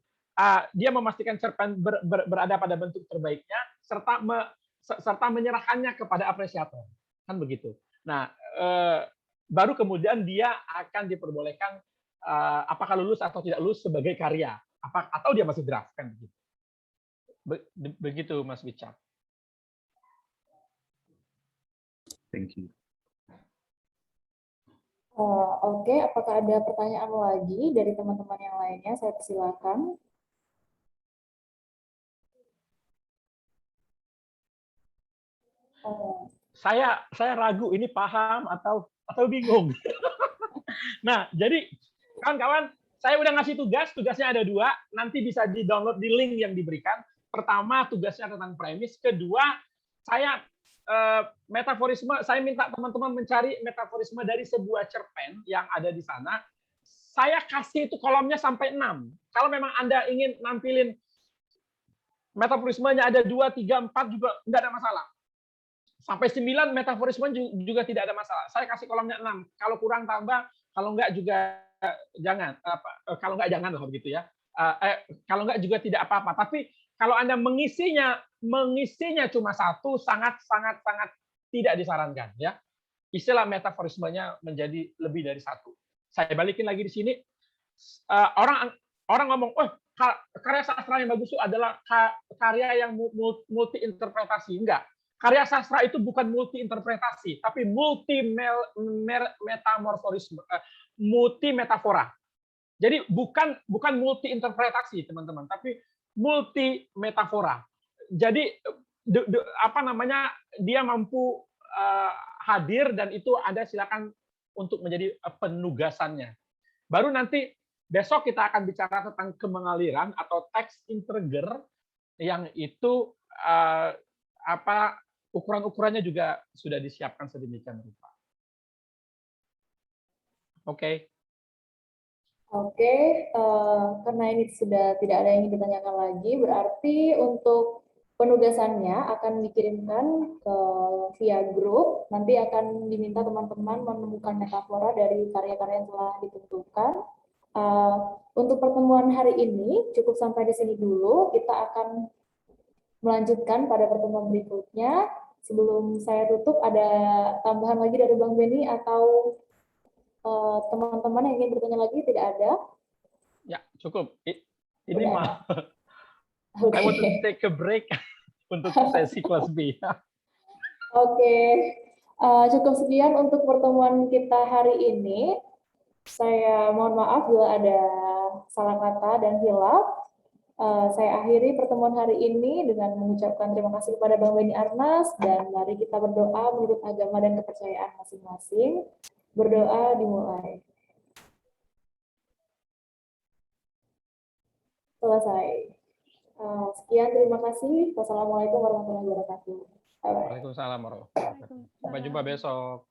Dia memastikan cerpen berada pada bentuk terbaiknya serta menyerahkannya kepada apresiator, kan begitu. Nah, baru kemudian dia akan diperbolehkan apakah lulus atau tidak lulus sebagai karya, atau dia masih draft, kan begitu. Begitu, Mas Wicak. Thank you. Oke, apakah ada pertanyaan lagi dari teman-teman yang lainnya? Saya persilakan. Saya ragu ini paham atau bingung. Nah, jadi kawan-kawan, saya udah ngasih tugasnya ada 2, nanti bisa di-download di link yang diberikan. Pertama, tugasnya tentang premis. Kedua, saya metaforisme, saya minta teman-teman mencari metaforisme dari sebuah cerpen yang ada di sana. Saya kasih itu kolomnya sampai 6. Kalau memang Anda ingin nampilin metaforismenya ada 2, 3, 4 juga nggak ada masalah. Sampai 9 metaforisme juga tidak ada masalah. Saya kasih kolomnya 6. Kalau kurang tambah, kalau enggak juga jangan. Kalau enggak jangan lah begitu ya. Kalau enggak juga tidak apa-apa. Tapi kalau Anda mengisinya cuma satu, sangat tidak disarankan ya. Istilah metaforismenya menjadi lebih dari satu. Saya balikin lagi di sini. Orang ngomong, oh karya sastra yang bagus itu adalah karya yang multi interpretasi. Enggak. Karya sastra itu bukan multi interpretasi, tapi multi metamorforisme, multi metafora. Jadi bukan multi interpretasi, teman-teman, tapi multi metafora. Jadi dia mampu hadir dan itu Anda silakan untuk menjadi penugasannya. Baru nanti besok kita akan bicara tentang kemengaliran atau text integer yang itu ukuran-ukurannya juga sudah disiapkan sedemikian rupa. Oke. Oke, karena ini sudah tidak ada yang ingin ditanyakan lagi, berarti untuk penugasannya akan dikirimkan ke via grup. Nanti akan diminta teman-teman menemukan metafora dari karya-karya yang telah ditentukan. Untuk pertemuan hari ini cukup sampai di sini dulu. Kita akan melanjutkan pada pertemuan berikutnya. Sebelum saya tutup, ada tambahan lagi dari Bang Benny atau teman-teman yang ingin bertanya lagi? Tidak ada? Ya, cukup. Ini mah. Okay. I want to take a break untuk sesi kelas B. Oke. Cukup sekian untuk pertemuan kita hari ini. Saya mohon maaf bila ada salah kata dan hilaf. Saya akhiri pertemuan hari ini dengan mengucapkan terima kasih kepada Bang Benny Arnas, dan mari kita berdoa menurut agama dan kepercayaan masing-masing. Berdoa dimulai. Selesai. Sekian, terima kasih. Wassalamualaikum warahmatullahi wabarakatuh. Waalaikumsalam warahmatullahi wabarakatuh. Sampai jumpa besok.